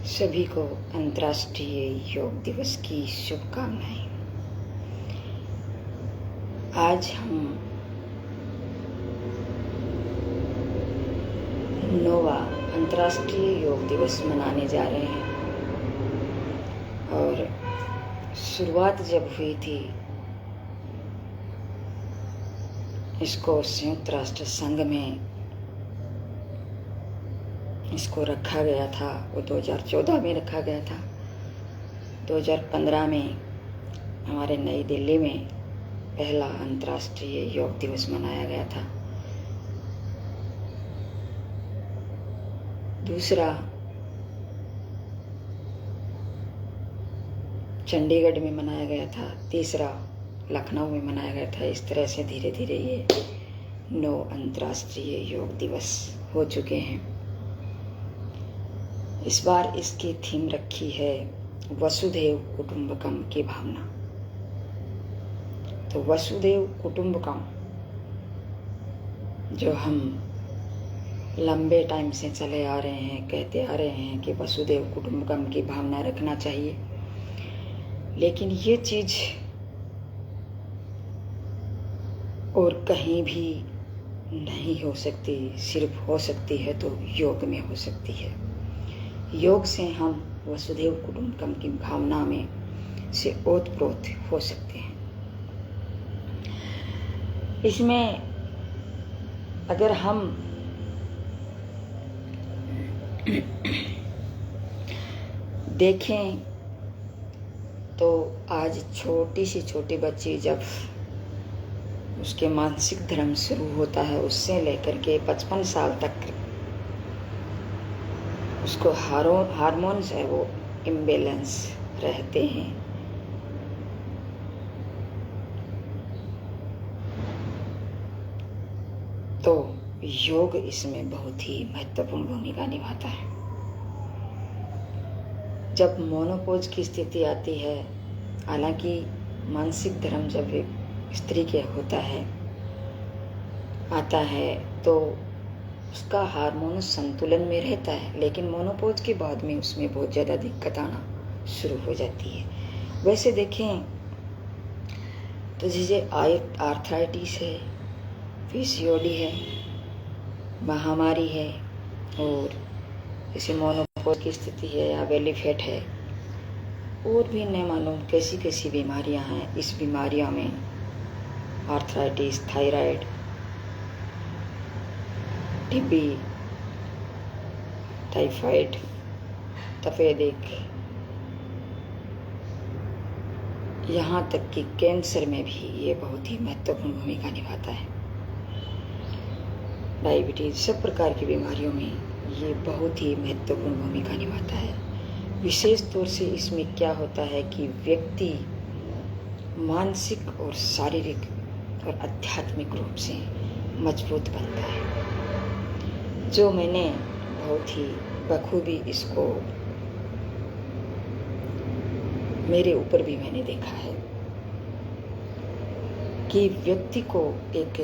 सभी को अंतर्राष्ट्रीय योग दिवस की शुभकामनाएं। आज हम 9वां अंतर्राष्ट्रीय योग दिवस मनाने जा रहे हैं। और शुरुआत जब हुई थी इसको संयुक्त राष्ट्र संघ में इसको रखा गया था, वो 2014 में रखा गया था। 2015 में हमारे नई दिल्ली में पहला अंतर्राष्ट्रीय योग दिवस मनाया गया था। दूसरा चंडीगढ़ में मनाया गया था। तीसरा लखनऊ में मनाया गया था। इस तरह से धीरे धीरे ये 9 अंतर्राष्ट्रीय योग दिवस हो चुके हैं। इस बार इसकी थीम रखी है वसुधैव कुटुंबकम की भावना। तो वसुधैव कुटुंबकम जो हम लंबे टाइम से चले आ रहे हैं, कहते आ रहे हैं कि वसुधैव कुटुंबकम की भावना रखना चाहिए, लेकिन ये चीज और कहीं भी नहीं हो सकती। सिर्फ हो सकती है तो योग में हो सकती है। योग से हम वसुधैव कुटुंबकम की भावना में से ओतप्रोत हो सकते हैं। इसमें अगर हम देखें तो आज छोटी सी छोटी बच्ची जब उसके मानसिक धर्म शुरू होता है, उससे लेकर के 55 साल तक उसको हार्मोन्स है वो इम्बैलेंस रहते हैं। तो योग इसमें बहुत ही महत्वपूर्ण भूमिका निभाता है। जब मोनोपोज की स्थिति आती है, हालांकि मानसिक धर्म जब एक स्त्री के आता है तो उसका हार्मोन संतुलन में रहता है, लेकिन मोनोपोज के बाद में उसमें बहुत ज़्यादा दिक्कत आना शुरू हो जाती है। वैसे देखें तो जैसे आर्थराइटिस है, पीसीओडी है, महामारी है, और जैसे मोनोपोज की स्थिति है या बेली फैट है, और भी न मालूम कैसी कैसी बीमारियां हैं। इस बीमारियों में आर्थराइटिस, थायराइड, टीबी, टाइफाइड, तपेदिक, यहाँ तक कि कैंसर में भी ये बहुत ही महत्वपूर्ण भूमिका निभाता है। डायबिटीज, सब प्रकार की बीमारियों में ये बहुत ही महत्वपूर्ण भूमिका निभाता है। विशेष तौर से इसमें क्या होता है कि व्यक्ति मानसिक और शारीरिक और आध्यात्मिक रूप से मजबूत बनता है, जो मैंने बहुत ही बखूबी इसको मेरे ऊपर भी मैंने देखा है कि व्यक्ति को एक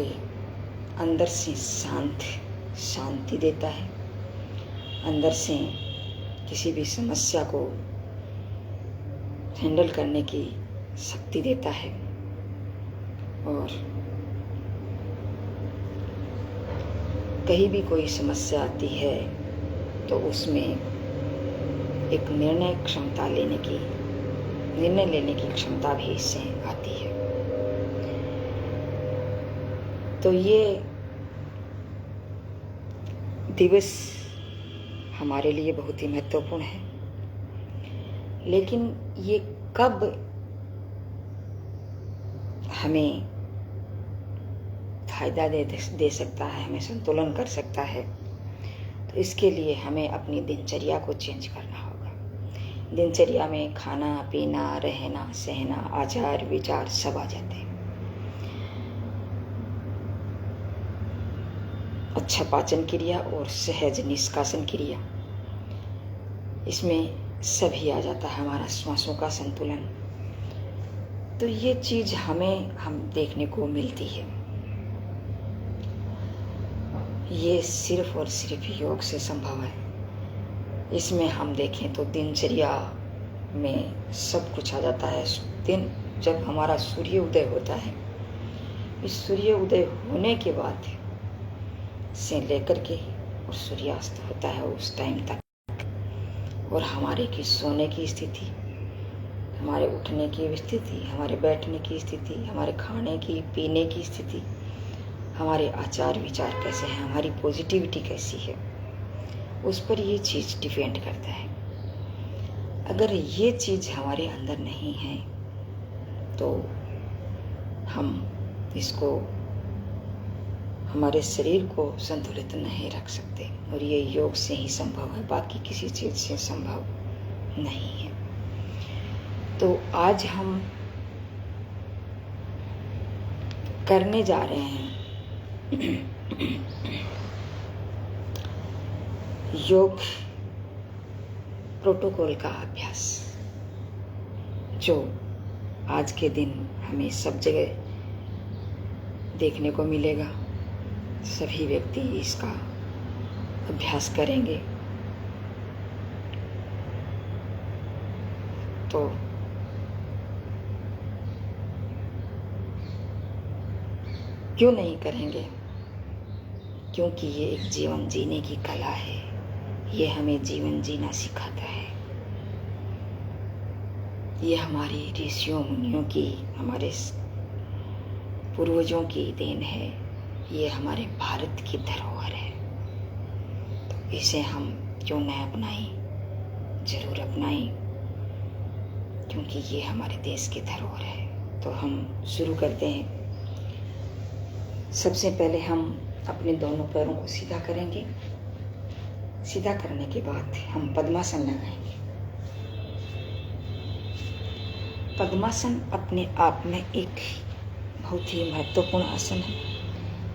अंदर से शांति देता है, अंदर से किसी भी समस्या को हैंडल करने की शक्ति देता है, और कहीं भी कोई समस्या आती है तो उसमें एक निर्णय लेने की क्षमता भी इससे आती है। तो ये दिवस हमारे लिए बहुत ही महत्वपूर्ण है, लेकिन ये कब हमें फायदा दे सकता है, हमें संतुलन कर सकता है, तो इसके लिए हमें अपनी दिनचर्या को चेंज करना होगा। दिनचर्या में खाना पीना, रहना सहना, आचार विचार सब आ जाते हैं। अच्छा पाचन क्रिया और सहज निष्कासन क्रिया, इसमें सभी आ जाता है। हमारा श्वासों का संतुलन, तो ये चीज हम देखने को मिलती है। ये सिर्फ और सिर्फ योग से संभव है। इसमें हम देखें तो दिनचर्या में सब कुछ आ जाता है। दिन जब हमारा सूर्य उदय होता है, इस सूर्य उदय होने के बाद से लेकर के और सूर्यास्त होता है उस टाइम तक, और हमारे की सोने की स्थिति, हमारे उठने की स्थिति, हमारे बैठने की स्थिति, हमारे खाने की पीने की स्थिति, हमारे आचार विचार कैसे हैं, हमारी पॉजिटिविटी कैसी है, उस पर ये चीज़ डिपेंड करता है। अगर ये चीज़ हमारे अंदर नहीं है तो हम इसको, हमारे शरीर को संतुलित नहीं रख सकते, और ये योग से ही संभव है, बाकी किसी चीज़ से संभव नहीं है। तो आज हम करने जा रहे हैं योग प्रोटोकॉल का अभ्यास, जो आज के दिन हमें सब जगह देखने को मिलेगा। सभी व्यक्ति इसका अभ्यास करेंगे। तो क्यों नहीं करेंगे? क्योंकि ये एक जीवन जीने की कला है। ये हमें जीवन जीना सिखाता है। ये हमारी ऋषियों मुनियों की, हमारे पूर्वजों की देन है। ये हमारे भारत की धरोहर है। तो इसे हम क्यों न अपनाएं? जरूर अपनाएं, क्योंकि ये हमारे देश की धरोहर है। तो हम शुरू करते हैं। सबसे पहले हम अपने दोनों पैरों को सीधा करेंगे। सीधा करने के बाद हम पद्मासन लगाएंगे। पद्मासन अपने आप में एक बहुत ही महत्वपूर्ण आसन है।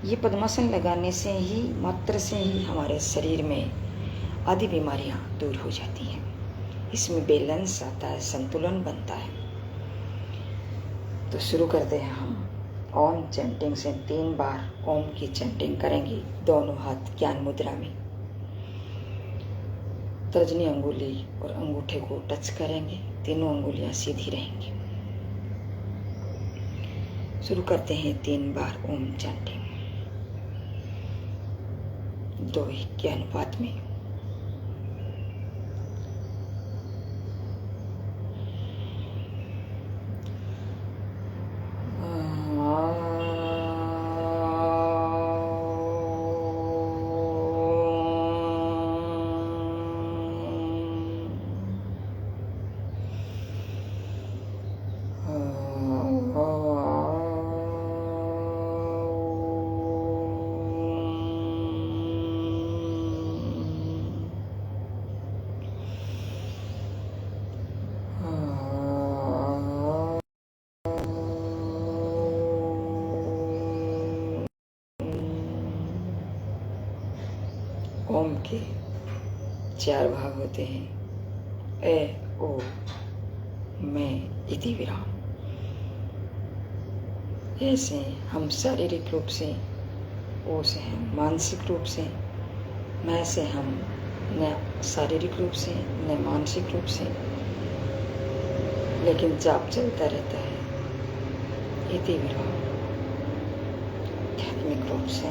ये पद्मासन लगाने से ही, मात्र से ही हमारे शरीर में आदि बीमारियां दूर हो जाती हैं। इसमें बैलेंस आता है, संतुलन बनता है। तो शुरू करते हैं हम ओम चैंटिंग से। 3 बार ओम की चैंटिंग करेंगे। दोनों हाथ ज्ञान मुद्रा में, तर्जनी अंगुली और अंगूठे को टच करेंगे। तीनों अंगुलियां सीधी रहेंगी। शुरू करते हैं 3 बार ओम चैंटिंग, 2:1 के अनुपात में। ओम के 4 भाग होते हैं। ए, ओ, मैं, इति विराम। ऐसे हम शारीरिक रूप से, ओ से हम मानसिक रूप से, मैं से हम न शारीरिक रूप से न मानसिक रूप से, लेकिन जाप चलता रहता है। इति विराम आध्यात्मिक रूप से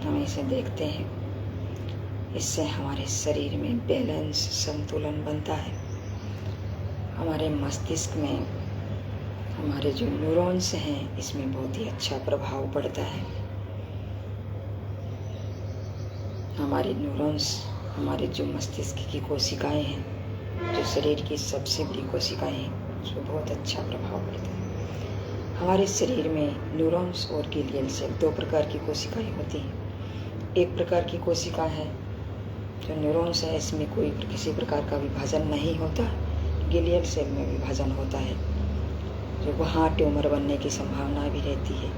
हम इसे देखते हैं। इससे हमारे शरीर में बैलेंस, संतुलन बनता है। हमारे मस्तिष्क में हमारे जो न्यूरॉन्स हैं, इसमें बहुत ही अच्छा प्रभाव पड़ता है। हमारे न्यूरॉन्स, हमारे जो मस्तिष्क की कोशिकाएं हैं, जो शरीर की सबसे बड़ी कोशिकाएं हैं, उस पर बहुत अच्छा प्रभाव पड़ता है। हमारे शरीर में न्यूरॉन्स और ग्लियल सेल 2 प्रकार की कोशिकाएं होती हैं। एक प्रकार की कोशिका है जो न्यूरॉन्स है, इसमें कोई किसी प्रकार का विभाजन नहीं होता। ग्लियल सेल में विभाजन होता है, जो वहाँ ट्यूमर बनने की संभावना भी रहती है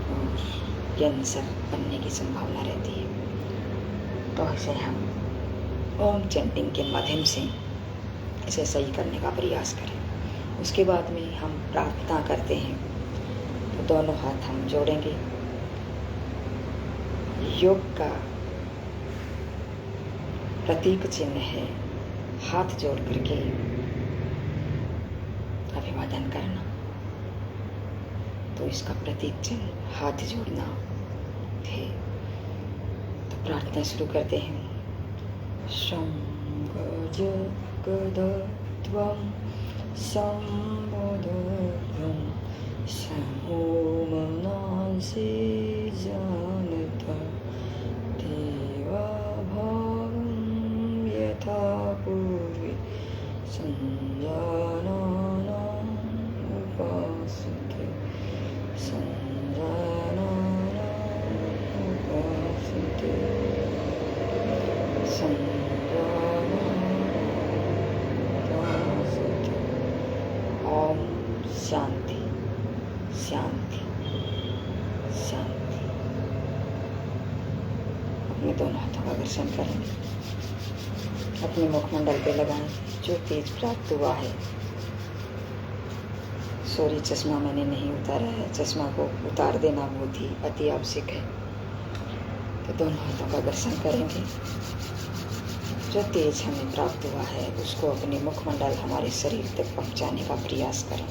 और कैंसर बनने की संभावना रहती है। तो इसे हम ओम चैंटिंग के माध्यम से इसे सही करने का प्रयास करें। उसके बाद में हम प्रार्थना करते हैं। तो दोनों हाथ हम जोड़ेंगे। योग का प्रतीक चिन्ह है, हाथ जोड़ करके अभिवादन करना। तो इसका प्रतीक चिन्ह हाथ जोड़ना है। तो प्रार्थना शुरू करते हैं। शंगजगदत्वं संबोधनं समोमनांसि जानता देवाभावं यथा पूर्वे संजानानाम् उपासते ओम शांति शांति शांति। अपने दोनों हाथों का दर्शन करेंगे, अपने मुखमंडल पे लगाएं। जो तेज प्राप्त हुआ है, सॉरी चश्मा मैंने नहीं उतारा है, चश्मा को उतार देना बहुत ही अति आवश्यक है। तो दोनों हाथों का दर्शन करेंगे। जो तेज हमें प्राप्त हुआ है उसको अपने मुखमंडल हमारे शरीर तक पहुंचाने का प्रयास करें।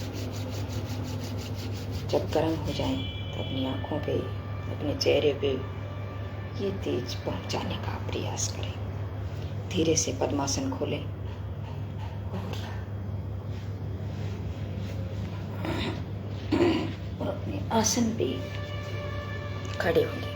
जब गर्म हो जाए तो अपनी आँखों पे, अपने चेहरे पे ये तेज पहुंचाने का प्रयास करें। धीरे से पद्मासन खोलें और अपने आसन पे खड़े होंगे।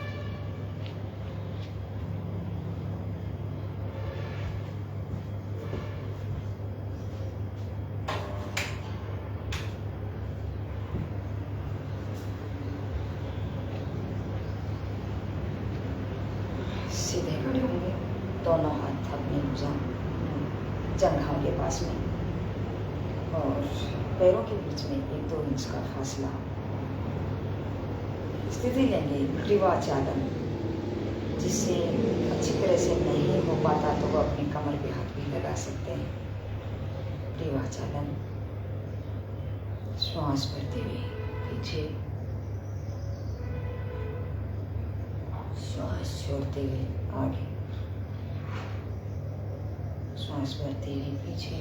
सीधे खड़े होंगे, दोनों हाथ अपनी जंघाओं के पास में और पैरों के बीच में 1-2 इंच का फासला। स्थिति लेंगे ग्रीवाचालन, जिससे अच्छी तरह से नहीं हो पाता तो वो अपनी कमर पे हाथ भी लगा सकते हैं। ग्रीवाचालन, श्वास भरते हुए पीछे, श्वास छोड़ते हुए आगे, श्वास भरते हुए पीछे।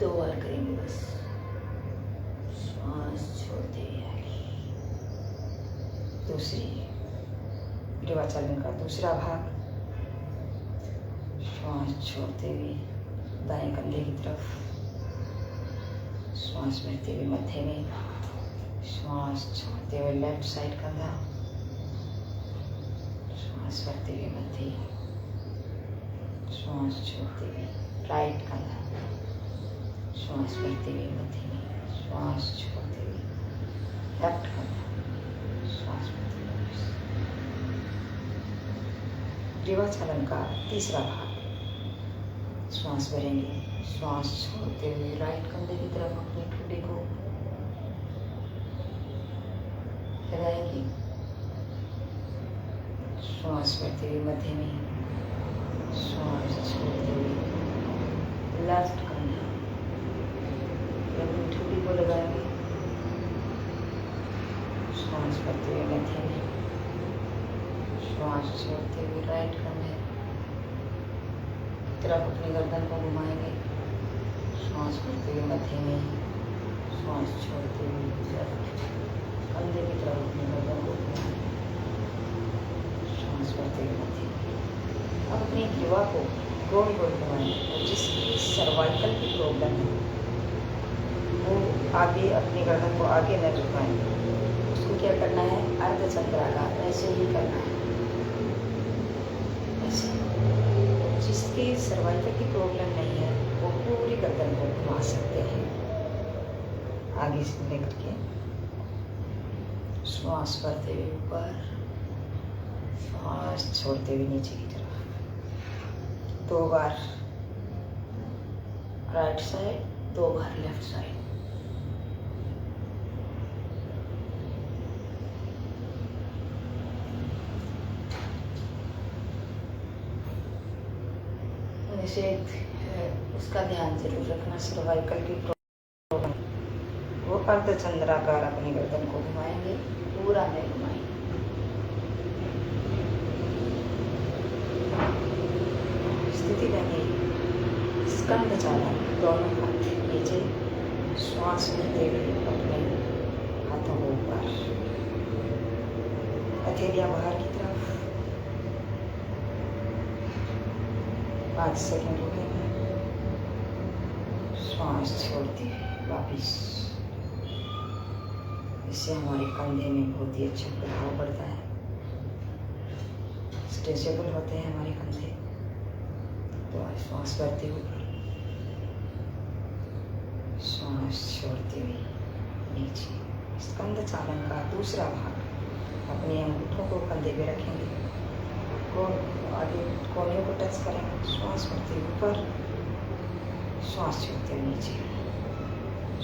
2 बार करेंगे बस। श्वास छोड़ते हुए आगे। दूसरी ग्रीवाचालन का दूसरा भाग, श्वास छोड़ते हुए दाएं कंधे की तरफ, श्वास भरते हुए मध्य में, श्वास छोड़ते हुए लेफ्ट साइड कंधा, श्वास भरते हुए मध्य, श्वास छोड़ते हुए राइट कंधा, श्वास भरते हुए मध्य में, श्वास छोड़ते हुए लेफ्ट कंधा, श्वास भरते हुए। ग्रीवाचालन का तीसरा भाग, श्वास भरेंगे, श्वास छोड़ते हुए राइट कंधे की तरफ अपनी ठुड्डी को लगाएंगे, श्वास भरते हुए मध्य में, श्वास छोड़ते हुए लेफ्ट कंधा अपनी ठुड्डी को लगाएंगे, श्वास भरते हुए मध्य में, श्वास छोड़ते हुए राइट कंधे की तरफ अपनी गर्दन को घुमाएंगे, श्वास भरते हुए मध्य में, श्वास छोड़ते हुए लेफ्ट कंधे की तरफ अपनी गर्दन को घुमाएंगे, श्वास भरते हुए मध्य में। अब अपनी ग्रीवा को गोल गोल घुमाएंगे और जिसकी सर्वाइकल की प्रॉब्लम है वो आगे अपनी गर्दन को आगे न झुकाएंगे। उसको क्या करना है, अर्धचंद्राकार ऐसे ही करना है, ऐसे। जिसकी सर्वाइकल की प्रॉब्लम नहीं है वो पूरी गर्दन को घुमा सकते हैं आगे से लेकर के। श्वास भरते हुए ऊपर, श्वास छोड़ते हुए नीचे की तरफ। 2 बार राइट साइड, 2 बार लेफ्ट साइड। निषेध उसका ध्यान जरूर रखना, सर्वाइकल की प्रॉब्लम वो अर्धचंद्राकार अपनी गर्दन को घुमाएंगे, पूरा नहीं घुमाएंगे। स्थिति लेंगे स्कंद चालन, दोनों हाथ नीचे, श्वास लेते हुए अपने हाथों को ऊपर, हथेलियां बाहर की तरफ। 5 सेकंड रुकेंगे, श्वास छोड़ते हुए वापिस। इससे हमारे कंधे में बहुत ही अच्छा प्रभाव पड़ता है, स्ट्रेचेबल होते हैं हमारे कंधे। तो श्वास करते हुए श्वास छोड़ते हुए नीचे। स्कंद चालन का दूसरा भाग, अपने अंगूठों को कंधे पे रखेंगे, को आगे कोने को टच करेंगे, श्वास भरते हुए ऊपर, श्वास छोड़ते हुए नीचे,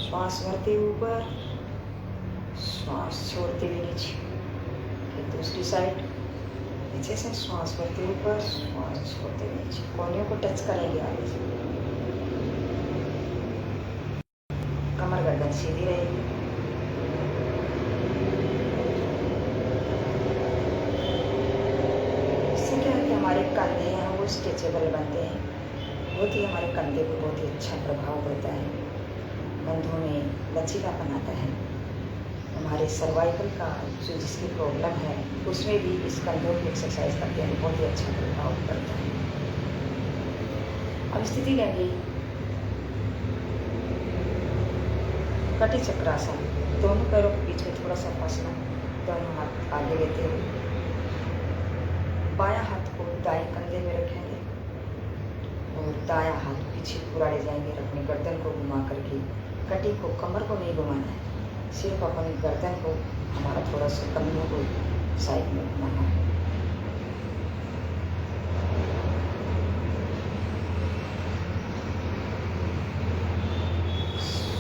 श्वास भरते हुए ऊपर, श्वास छोड़ते हुए नीचे। फिर दूसरी साइड नीचे से श्वास भरते हुए ऊपर, श्वास छोड़ते हुए नीचे, कोने को टच करेंगे आगे से। कमर गर्दन सीधी रहेगी। इससे क्या है कि हमारे कंधे हैं वो स्ट्रेचेबल बनते हैं, बहुत ही हमारे कंधे को बहुत ही अच्छा प्रभाव पड़ता है, कंधों में लचीलापन आता है। हमारे सर्वाइकल का जो जिसकी प्रॉब्लम है उसमें भी इस कंधों की एक्सरसाइज करते हैं, बहुत ही अच्छा प्रभाव पड़ता है। अब स्थिति लेंगे कटी चक्रासन, दोनों पैरों के बीच में थोड़ा सा फासला, दोनों हाथ आगे लेते हुए बायां हाथ को दाएं कंधे में रखेंगे और दायां हाथ पीछे पूरा ले जाएंगे, अपनी गर्दन को घुमा करके। कटी को, कमर को नहीं घुमाना है, सिर्फ अपनी गर्दन को, हमारा थोड़ा सा कंधों को साइड में घुमाना है।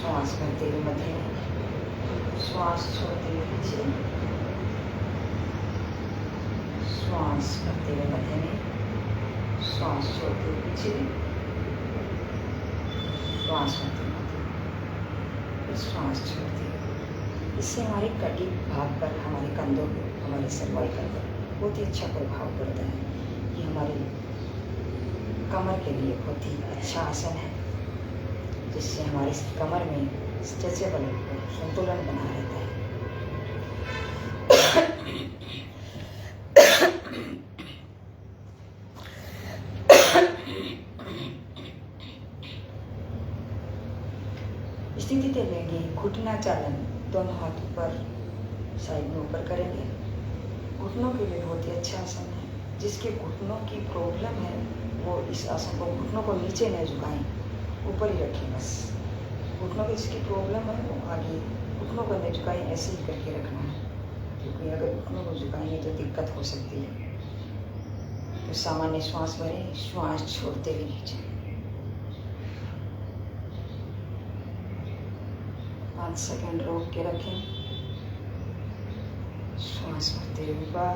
श्वास भरते हुए मध्य में, श्वास छोड़ते हुए पीछे, श्वास भरते हुए मध्य में, श्वास छोड़ते हुए पीछे, श्वास भरते हुए मध्य में, फिर श्वास छोड़ते हुए। इससे हमारे कटी भाग पर, हमारे कंधों पर, हमारे सर्वाइकल पर बहुत ही अच्छा प्रभाव पड़ता है। ये हमारे कमर के लिए बहुत ही अच्छा आसन है, जिससे हमारी कमर में स्ट्रेचेबल संतुलन बना रहता है। स्थिति दे लेंगे घुटना चालन, दोनों हाथ ऊपर साइड में ऊपर करेंगे। घुटनों के लिए बहुत ही अच्छा आसन है, जिसके घुटनों की प्रॉब्लम है वो इस आसन को, घुटनों को नीचे न झुकाएं, ऊपर ही रखें बस। घुटनों की जिसकी प्रॉब्लम है वो आगे घुटनों को नहीं झुकाएं, ऐसे ही करके रखना है, क्योंकि अगर घुटनों को झुकाएंगे तो दिक्कत हो सकती है। तो सामान्य श्वास भरें, श्वास छोड़ते हुए नीचे। 5 सेकंड रोक के रखें, श्वास भरते हुए ऊपर,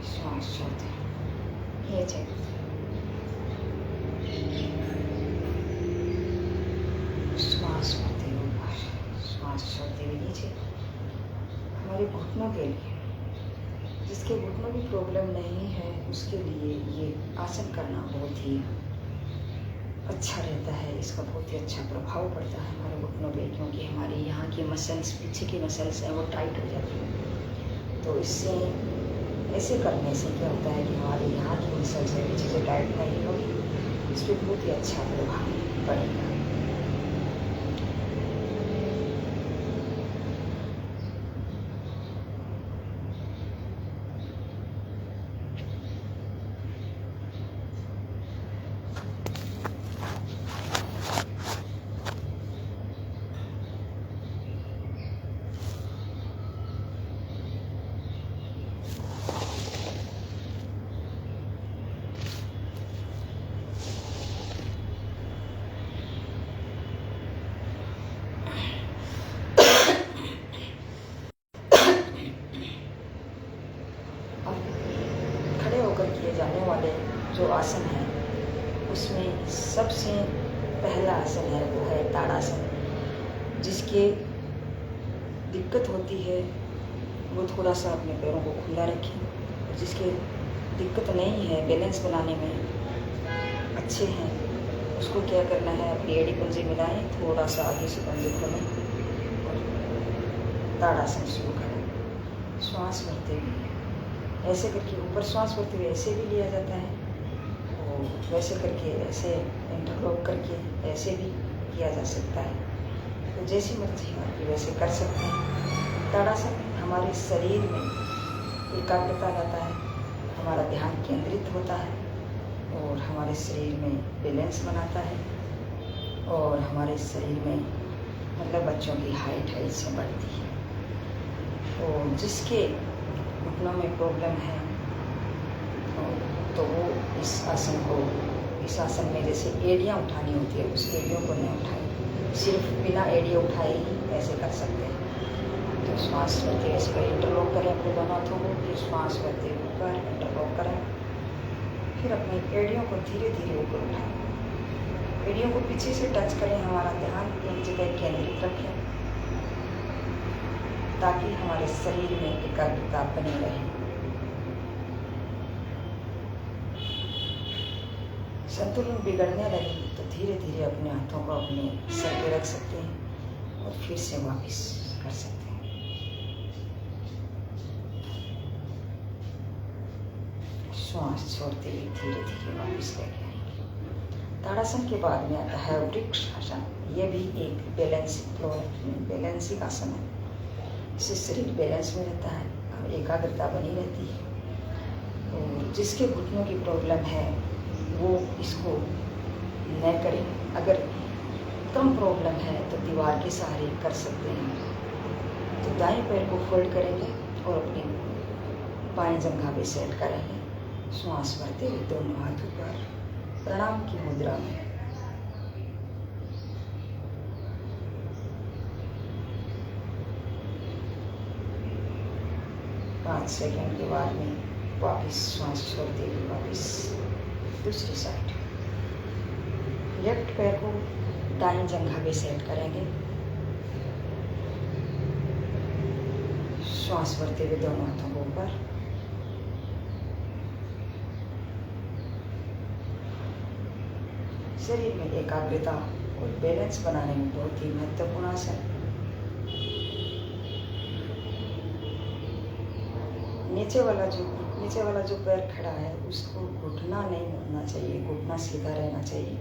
श्वास छोड़ते हुए नीचे। श्वास भरते हुए ऊपर, श्वास छोड़ते हुए नीचे। हमारे घुटनों के लिए, जिसके घुटनों की प्रॉब्लम नहीं है उसके लिए ये आसन करना बहुत ही अच्छा रहता है। इसका बहुत ही अच्छा प्रभाव पड़ता है हमारे घुटनों पे, क्योंकि हमारे यहाँ की मसल्स, पीछे की मसल्स हैं वो टाइट हो जाती हैं। तो इससे, ऐसे करने से क्या होता है कि हमारे यहाँ की मसल्स है पीछे से टाइट नहीं होगी, इस पर बहुत ही अच्छा प्रभाव पड़ेगा। किए जाने वाले जो आसन है उसमें सबसे पहला आसन है वो है ताड़ासन। जिसके दिक्कत होती है वो थोड़ा सा अपने पैरों को खुला रखें, और जिसके दिक्कत नहीं है बैलेंस बनाने में अच्छे हैं उसको क्या करना है, अपनी एड़ी पंजे मिलाएं, थोड़ा सा आगे से पंजे खोलें और ताड़ासन शुरू करें। श्वास भरते हुए ऐसे करके ऊपर श्वास भरते हुए ऐसे भी लिया जाता है और वैसे करके ऐसे इंटरलॉक करके ऐसे भी किया जा सकता है। तो जैसी मर्जी आपकी वैसे कर सकते हैं। ताड़ासन हमारे शरीर में एकाग्रता लाता है, हमारा ध्यान केंद्रित होता है और हमारे शरीर में बैलेंस बनाता है और हमारे शरीर में मतलब बच्चों की हाइट से बढ़ती है। और जिसके घुटनों में प्रॉब्लम है तो वो इस आसन में जैसे एड़ियाँ उठानी होती है उस एड़ियों को नहीं उठाए, सिर्फ बिना एड़ियाँ उठाए ही ऐसे कर सकते हैं। तो श्वास लेते हुए इसको इंटरलॉक करें अपने दोनों हाथों को, फिर श्वास लेते हुए ऊपर इंटरलॉक करें, फिर अपनी एड़ियों को धीरे धीरे ऊपर उठाएं। एड़ियों को पीछे से टच करें, हमारा ध्यान एक जगह केंद्रित रखें ताकि हमारे शरीर में एकाग्रता बनी रहे। संतुलन बिगड़ने लगे तो धीरे धीरे अपने हाथों को अपने सर पे रख सकते हैं और फिर से वापस कर सकते हैं। श्वास छोड़ते हुए धीरे धीरे वापस लेके आएंगे। ताड़ासन के बाद में आता है वृक्ष आसन। यह भी एक बैलेंसिंग आसन है। इससे शरीर बैलेंस में रहता है और एकाग्रता बनी रहती है। और जिसके घुटनों की प्रॉब्लम है वो इसको न करें। अगर कम प्रॉब्लम है तो दीवार के सहारे कर सकते हैं। तो दाएं पैर को फोल्ड करेंगे और अपनी बाएं जंघा पे सेट करेंगे। श्वास भरते हुए दोनों हाथ ऊपर प्रणाम की मुद्रा में। पाँच सेकंड के बाद में वापस श्वास छोड़ते हुए वापस दूसरी साइड। लेफ्ट पैर को दाएं जंघा पे सेट करेंगे। श्वास भरते हुए दोनों हाथों को ऊपर। शरीर में एकाग्रता और बैलेंस बनाने में बहुत ही महत्वपूर्ण आसन। नीचे वाला जो पैर खड़ा है उसको घुटना नहीं होना चाहिए, घुटना सीधा रहना चाहिए,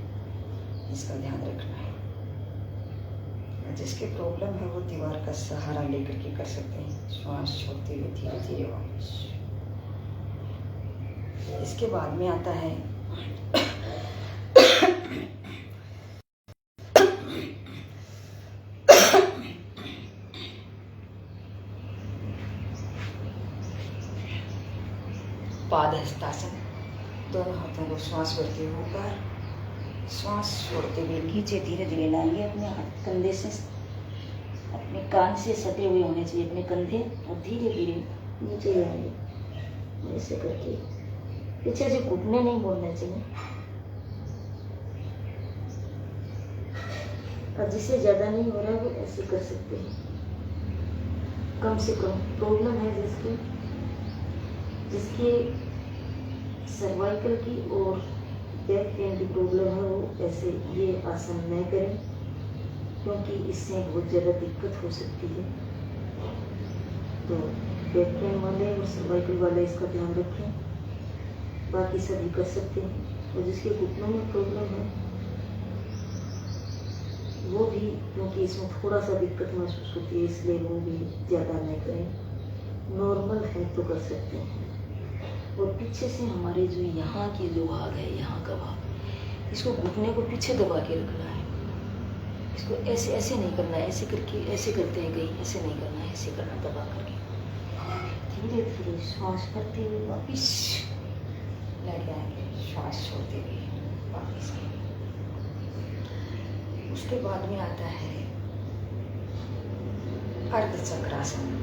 इसका ध्यान रखना है। जिसके प्रॉब्लम है वो दीवार का सहारा लेकर के कर सकते हैं। श्वास छोड़ते हुए धीरे धीरे वापस। इसके बाद में आता है पादहस्तासन। दोनों हाथों को श्वास भरते हुए ऊपर, श्वास छोड़ते हुए नीचे धीरे धीरे लाएंगे। अपने हाथ कंधे से अपने कान से सटे हुए होने चाहिए अपने कंधे, और धीरे धीरे नीचे लाएंगे ऐसे करके। पीछे से घुटने नहीं बोलने चाहिए। और जिसे ज़्यादा नहीं हो रहा है वो ऐसे कर सकते हैं। कम से कम प्रॉब्लम है जिसके सर्वाइकल की और बैक पेन की प्रॉब्लम है वो ऐसे ये आसन न करें, क्योंकि इससे बहुत ज़्यादा दिक्कत हो सकती है। तो बैक पेन वाले और सर्वाइकल वाले इसका ध्यान रखें। बाकी सभी कर सकते हैं। और जिसके घुटनों में प्रॉब्लम है वो भी, क्योंकि इसमें थोड़ा सा दिक्कत महसूस होती है, इसलिए वो भी ज़्यादा न करें। नॉर्मल है तो कर सकते हैं। और पीछे से हमारे जो यहाँ की जो भाग है, यहाँ का भाग, इसको घुटने को पीछे दबा के रखना है। इसको ऐसे ऐसे नहीं करना है, ऐसे करके ऐसे करते हैं कहीं, ऐसे नहीं करना है, ऐसे करना दबा करके। धीरे धीरे श्वास करते हुए वापिस लग जाएंगे, श्वास छोड़ते हुए वापिस। उसके बाद में आता है अर्धचक्रासन।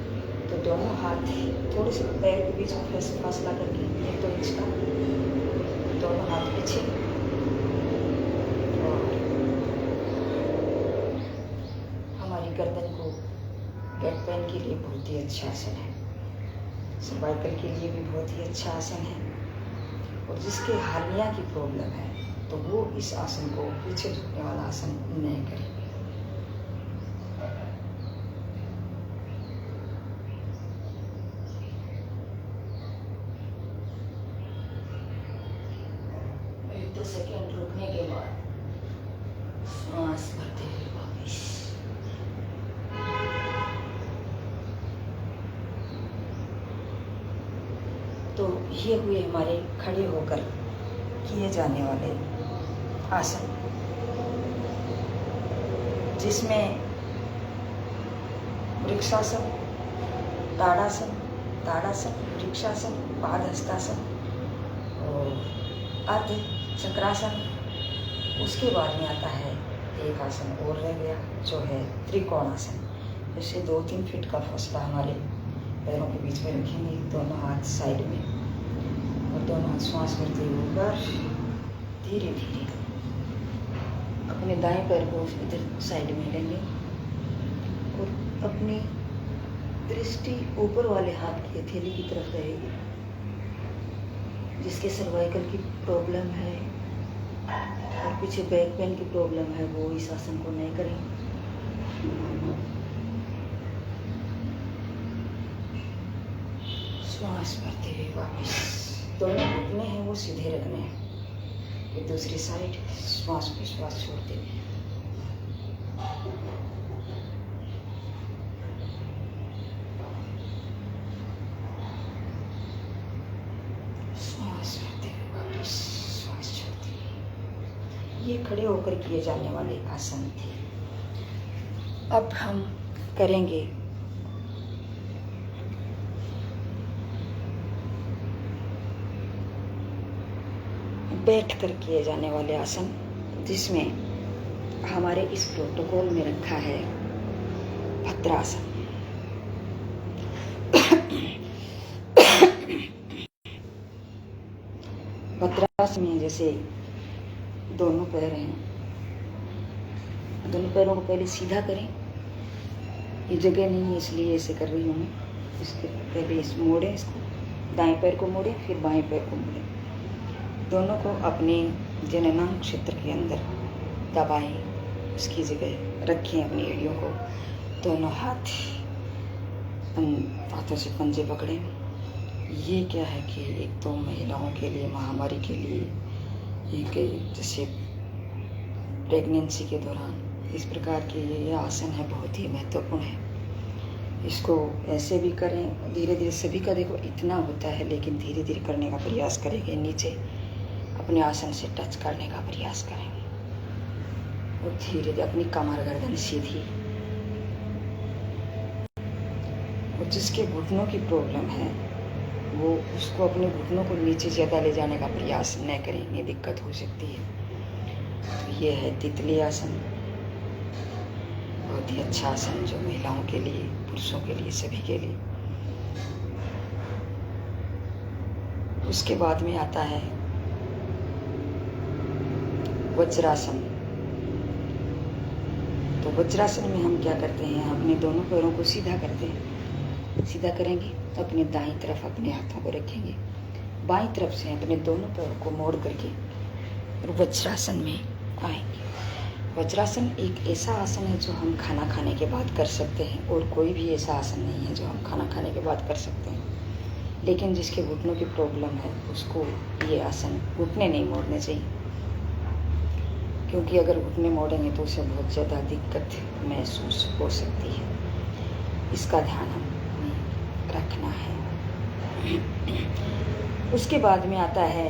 तो दोनों हाथ थोड़े से पैर के बीच में फासला करके 1-2 इंच का, दोनों हाथ पीछे, और हमारी गर्दन को बैक पेन के लिए बहुत ही अच्छा आसन है। सर्वाइकल के लिए भी बहुत ही अच्छा आसन है। और जिसके हार्निया की प्रॉब्लम है तो वो इस आसन को, पीछे झुकने वाला आसन नहीं करेंगे। एक दो सेकेंड रुकने के बाद सांस भरते हुए वापस। तो ये हुए हमारे खड़े होकर किए जाने वाले आसन, जिसमें वृक्षासन, ताड़ासन, वृक्षासन, पादहस्तासन और अर्ध चक्रासन। उसके बाद में आता है एक आसन और रह गया जो है त्रिकोणासन। जैसे 2-3 फीट का फासला हमारे पैरों के बीच में रखेंगे, दोनों हाथ साइड में और दोनों हाथ श्वास करते हुए ऊपर धीरे धीरे अपने दाएं पैर को इधर साइड में लेंगे और अपनी दृष्टि ऊपर वाले हाथ की हथेली की तरफ रहेगी। जिसके सर्वाइकल की प्रॉब्लम है और पीछे बैक पेन की प्रॉब्लम है वो इस आसन को नहीं करेंगे। श्वास भरते हुए वापस दोनों घुटने हैं वो सीधे रखने हैं, फिर दूसरी साइड श्वास पे श्वास छोड़ते हुए। श्वास भरते हुए वापस श्वास छोड़ते हुए। ये खड़े होकर किए जाने वाले आसन थे। अब हम करेंगे बैठ कर किए जाने वाले आसन, जिसमें हमारे इस प्रोटोकॉल में रखा है भद्रासन। भद्रासन में जैसे दोनों पैर हैं, दोनों पैरों को पहले सीधा करें। ये जगह नहीं है इसलिए ऐसे कर रही हूँ मैं। इसके पहले इस मोड़ें, इसको दाएं पैर को मोड़ें, फिर बाएं पैर को मोड़ें। दोनों को अपने जननांग क्षेत्र के अंदर दबाएं, उसकी जगह रखें अपनी एड़ियों को। दोनों हाथों से पंजे पकड़ें। ये क्या है कि एक तो महिलाओं के लिए, महामारी के लिए, एक जैसे प्रेगनेंसी के दौरान इस प्रकार के ये आसन है, बहुत ही महत्वपूर्ण है। इसको ऐसे भी करें, धीरे धीरे सभी का देखो इतना होता है, लेकिन धीरे धीरे करने का प्रयास करेंगे। नीचे अपने आसन से टच करने का प्रयास करेंगे और धीरे धीरे अपनी कमर गर्दन सीधी। और जिसके घुटनों की प्रॉब्लम है वो उसको अपने घुटनों को नीचे ज़्यादा ले जाने का प्रयास न करेंगे, दिक्कत हो सकती है। तो ये है तितली आसन, बहुत ही अच्छा आसन जो महिलाओं के लिए, पुरुषों के लिए, सभी के लिए। उसके बाद में आता है वज्रासन। तो वज्रासन में हम क्या करते हैं, अपने दोनों पैरों को सीधा करते हैं। सीधा करेंगे तो अपनी दाईं तरफ अपने हाथों को रखेंगे, बाईं तरफ से अपने दोनों पैरों को मोड़ करके और वज्रासन में आएंगे। वज्रासन एक ऐसा आसन है जो हम खाना खाने के बाद कर सकते हैं, और कोई भी ऐसा आसन नहीं है जो हम खाना खाने के बाद कर सकते हैं। लेकिन जिसके घुटनों की प्रॉब्लम है उसको ये आसन घुटने नहीं मोड़ने चाहिए, क्योंकि अगर घुटने मोड़ेंगे तो उसे बहुत ज़्यादा दिक्कत महसूस हो सकती है। इसका ध्यान हमें रखना है। उसके बाद में आता है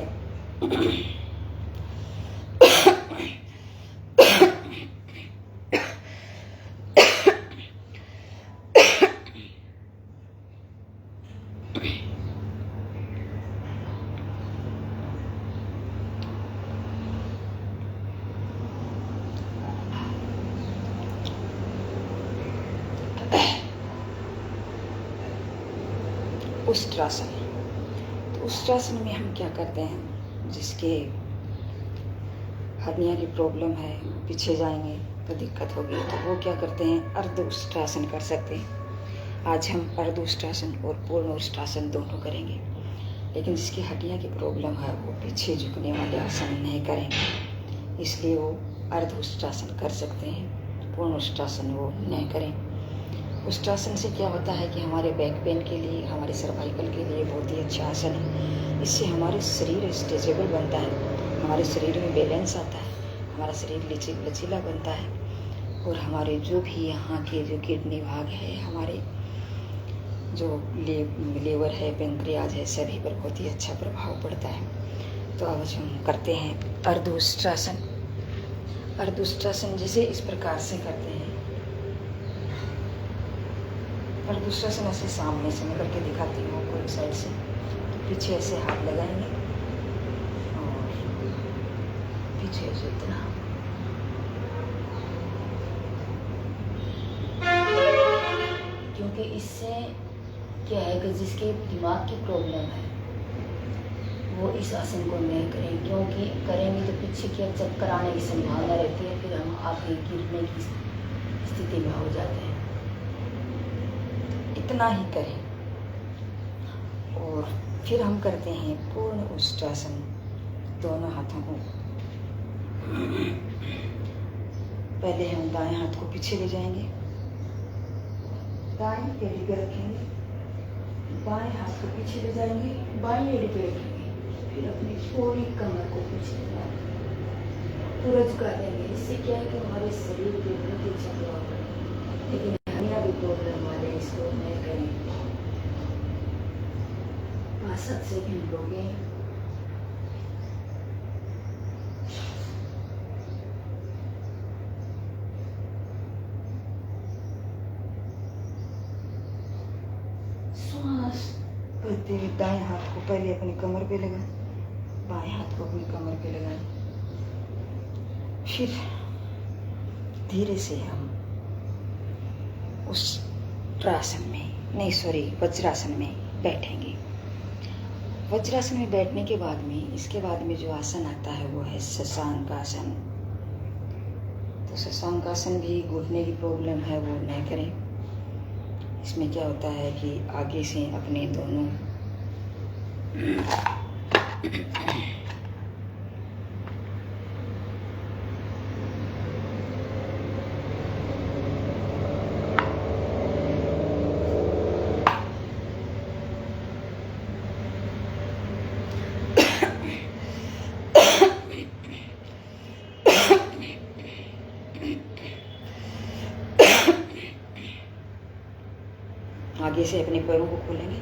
उष्ट्रासन। तो उष्ट्रासन में हम क्या करते हैं, जिसके हर्निया की प्रॉब्लम है, पीछे जाएंगे तो दिक्कत होगी, तो वो क्या करते हैं, अर्ध उष्ट्रासन कर सकते हैं। आज हम अर्ध उष्ट्रासन और पूर्ण उष्ट्रासन दोनों करेंगे। लेकिन जिसकी हड्डियाँ की प्रॉब्लम है वो पीछे झुकने वाले आसन नहीं करेंगे। इसलिए वो अर्ध उष्ट्रासन कर सकते हैं, पूर्ण उष्ट्रासन वो न करें। उष्ट्रासन से क्या होता है कि हमारे बैक पेन के लिए, हमारे सर्वाइकल के लिए बहुत ही अच्छा आसन है। इससे हमारे शरीर स्ट्रेचेबल बनता है, हमारे शरीर में बैलेंस आता है, हमारा शरीर लचीला बनता है, और हमारे जो भी यहाँ के जो किडनी भाग है, हमारे जो लीवर है, पेंक्रियाज है, सभी पर बहुत ही अच्छा प्रभाव पड़ता है। तो आज हम करते हैं अर्धउष्ट्रासन। अर्धउष्ट्रासन जैसे इस प्रकार से करते हैं। अर्धउष्ट्रासन ऐसे सामने से मैं करके दिखाती हूँ आपको, एक साइड से। तो पीछे ऐसे हाथ लगाएंगे और पीछे से इतना, क्योंकि इससे क्या है कि जिसके दिमाग की प्रॉब्लम है वो इस आसन को नहीं करें, क्योंकि करेंगे तो पीछे के चक्कर आने की संभावना रहती है, फिर हम आगे गिरने की स्थिति में हो जाते हैं। इतना ही करें। और फिर हम करते हैं पूर्ण उष्ट्रासन। दोनों हाथों को, पहले हम दाएं हाथ को पीछे ले जाएंगे, दाएं एड़ी पे रखेंगे, बाएं हाथ को पीछे ले जाएंगे, बाएं एड़ी पे रखेंगे, फिर अपनी पूरी कमर को पीछे पूरा झुका देंगे। इससे क्या है कि हमारे शरीर पे बहुत ही अच्छा प्रभाव पड़ेगा। लेकिन हमें भी प्रॉब्लम वाले इसको नहीं करें। 5-7 सेकंड लोगे। श्वास भरते हुए दाएं हाथ को पहले अपनी कमर पे लगाएं, बाएं हाथ को अपनी कमर पे लगाएं। फिर धीरे से हम उस त्रासन में, नहीं सॉरी, वज्रासन में बैठेंगे। वज्रासन में बैठने के बाद में, इसके बाद में जो आसन आता है वो है शशांक आसन। तो शशांक आसन भी घुटने की प्रॉब्लम है वो नहीं करें। इसमें क्या होता है कि आगे से अपने दोनों आगे से अपने पैरों को खोलेंगे,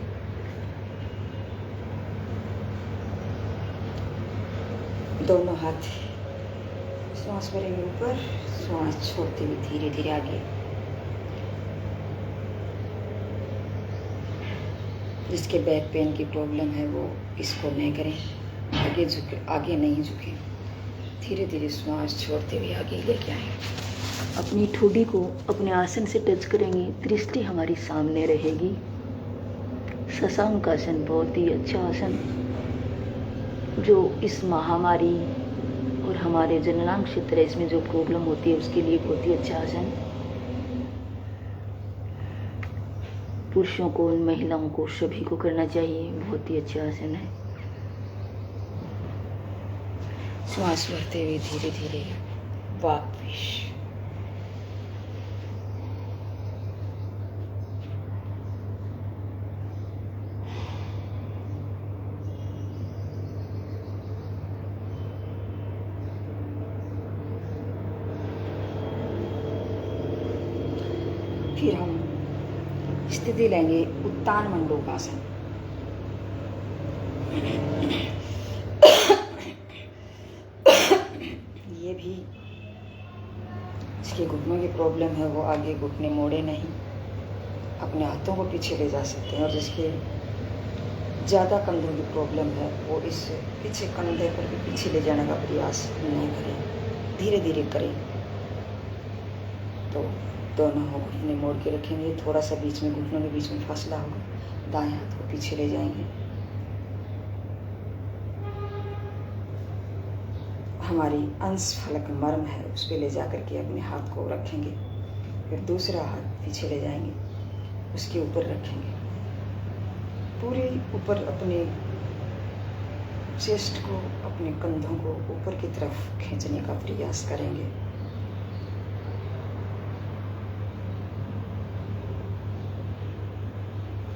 दोनों हाथ श्वास भरेंगे ऊपर, श्वास छोड़ते हुए धीरे धीरे आगे। जिसके बैक पेन की प्रॉब्लम है वो इसको नहीं करें, आगे झुके, आगे नहीं झुके, धीरे धीरे श्वास छोड़ते हुए आगे लेके आए। अपनी ठोडी को अपने आसन से टच करेंगे, दृष्टि हमारी सामने रहेगी। शशांक आसन बहुत ही अच्छा आसन, जो इस महामारी और हमारे जननांग क्षेत्र इसमें जो प्रॉब्लम होती है उसके लिए बहुत ही अच्छा आसन। पुरुषों को, महिलाओं को, सभी को करना चाहिए, बहुत ही अच्छा आसन है। श्वास भरते हुए धीरे धीरे वापस। फिर हम स्थिति लेंगे उत्तान मंडूकासन। ये भी इसके घुटनों की प्रॉब्लम है वो आगे घुटने मोड़े नहीं, अपने हाथों को पीछे ले जा सकते हैं। और जिसके ज़्यादा कंधों की प्रॉब्लम है वो इस पीछे कंधे पर भी पीछे ले जाने का प्रयास नहीं करें, धीरे धीरे करें। तो दोनों घुटने मोड़ के रखेंगे, थोड़ा सा बीच में घुटनों के बीच में फासला होगा, दाएं हाथ को पीछे ले जाएंगे। हमारी अंश फलक मर्म है उस पर ले जा करके अपने हाथ को रखेंगे, फिर दूसरा हाथ पीछे ले जाएंगे, उसके ऊपर रखेंगे, पूरे ऊपर अपने चेस्ट को, अपने कंधों को ऊपर की तरफ खींचने का प्रयास करेंगे।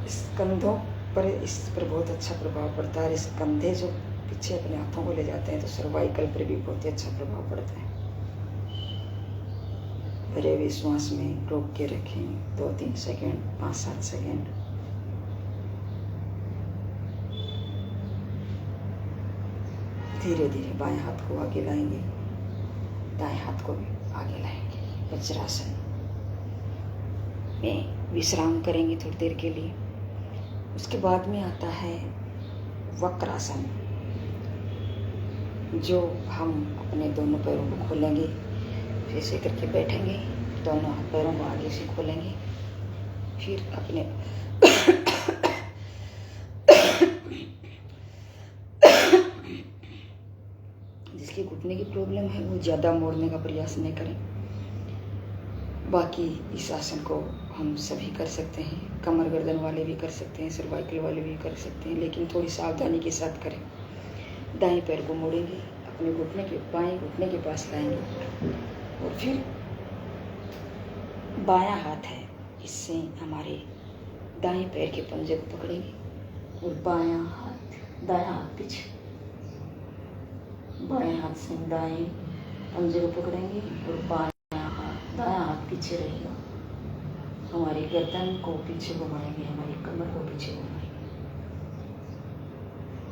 इस कंधों पर, इस पर बहुत अच्छा प्रभाव पड़ता है। इस कंधे जो पीछे अपने हाथों को ले जाते हैं तो सर्वाइकल पर भी बहुत ही अच्छा प्रभाव पड़ता है। भरे हुए श्वास में रोक के रखें 2-3 सेकेंड, 5-7 सेकेंड। धीरे धीरे बाएं हाथ को आगे लाएंगे, दाएं हाथ को भी आगे लाएंगे। वज्रासन में विश्राम करेंगे थोड़ी देर के लिए। उसके बाद में आता है वक्रासन, जो हम अपने दोनों पैरों को खोलेंगे, ऐसे करके बैठेंगे, दोनों पैरों को आगे से खोलेंगे, फिर अपने जिसकी घुटने की प्रॉब्लम है वो ज़्यादा मोड़ने का प्रयास नहीं करें। बाकी इस आसन को हम सभी कर सकते हैं, कमर गर्दन वाले भी कर सकते हैं, सर्वाइकल वाले भी कर सकते हैं, लेकिन थोड़ी सावधानी के साथ करें। दाएं पैर को मोड़ेंगे, अपने घुटने के बाएं घुटने के पास लाएंगे और फिर बायां हाथ है, इससे हमारे दाएं पैर के पंजे को पकड़ेंगे और दायां हाथ पीछे, बाएं हाथ से दाएं पंजे को पकड़ेंगे और दायां हाथ पीछे रहेगा। हमारी गर्दन को पीछे घुमाएंगे, हमारी कमर को पीछे घुमाएंगे।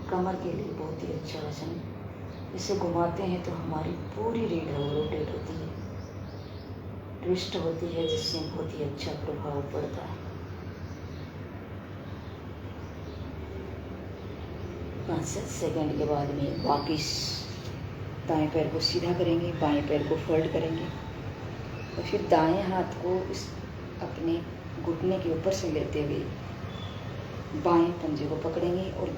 कमर के लिए बहुत ही अच्छा आसन है। इसे घुमाते हैं तो हमारी पूरी रीढ़ रोटेट होती है, ट्विस्ट होती है, जिससे बहुत ही अच्छा प्रभाव पड़ता है। 5-7 सेकंड के बाद में वापिस दाएं पैर को सीधा करेंगे, बाएं पैर को फोल्ड करेंगे और फिर दाएं हाथ को इस अपने घुटने के ऊपर से लेते हुए बाएं पंजे को पकड़ेंगे और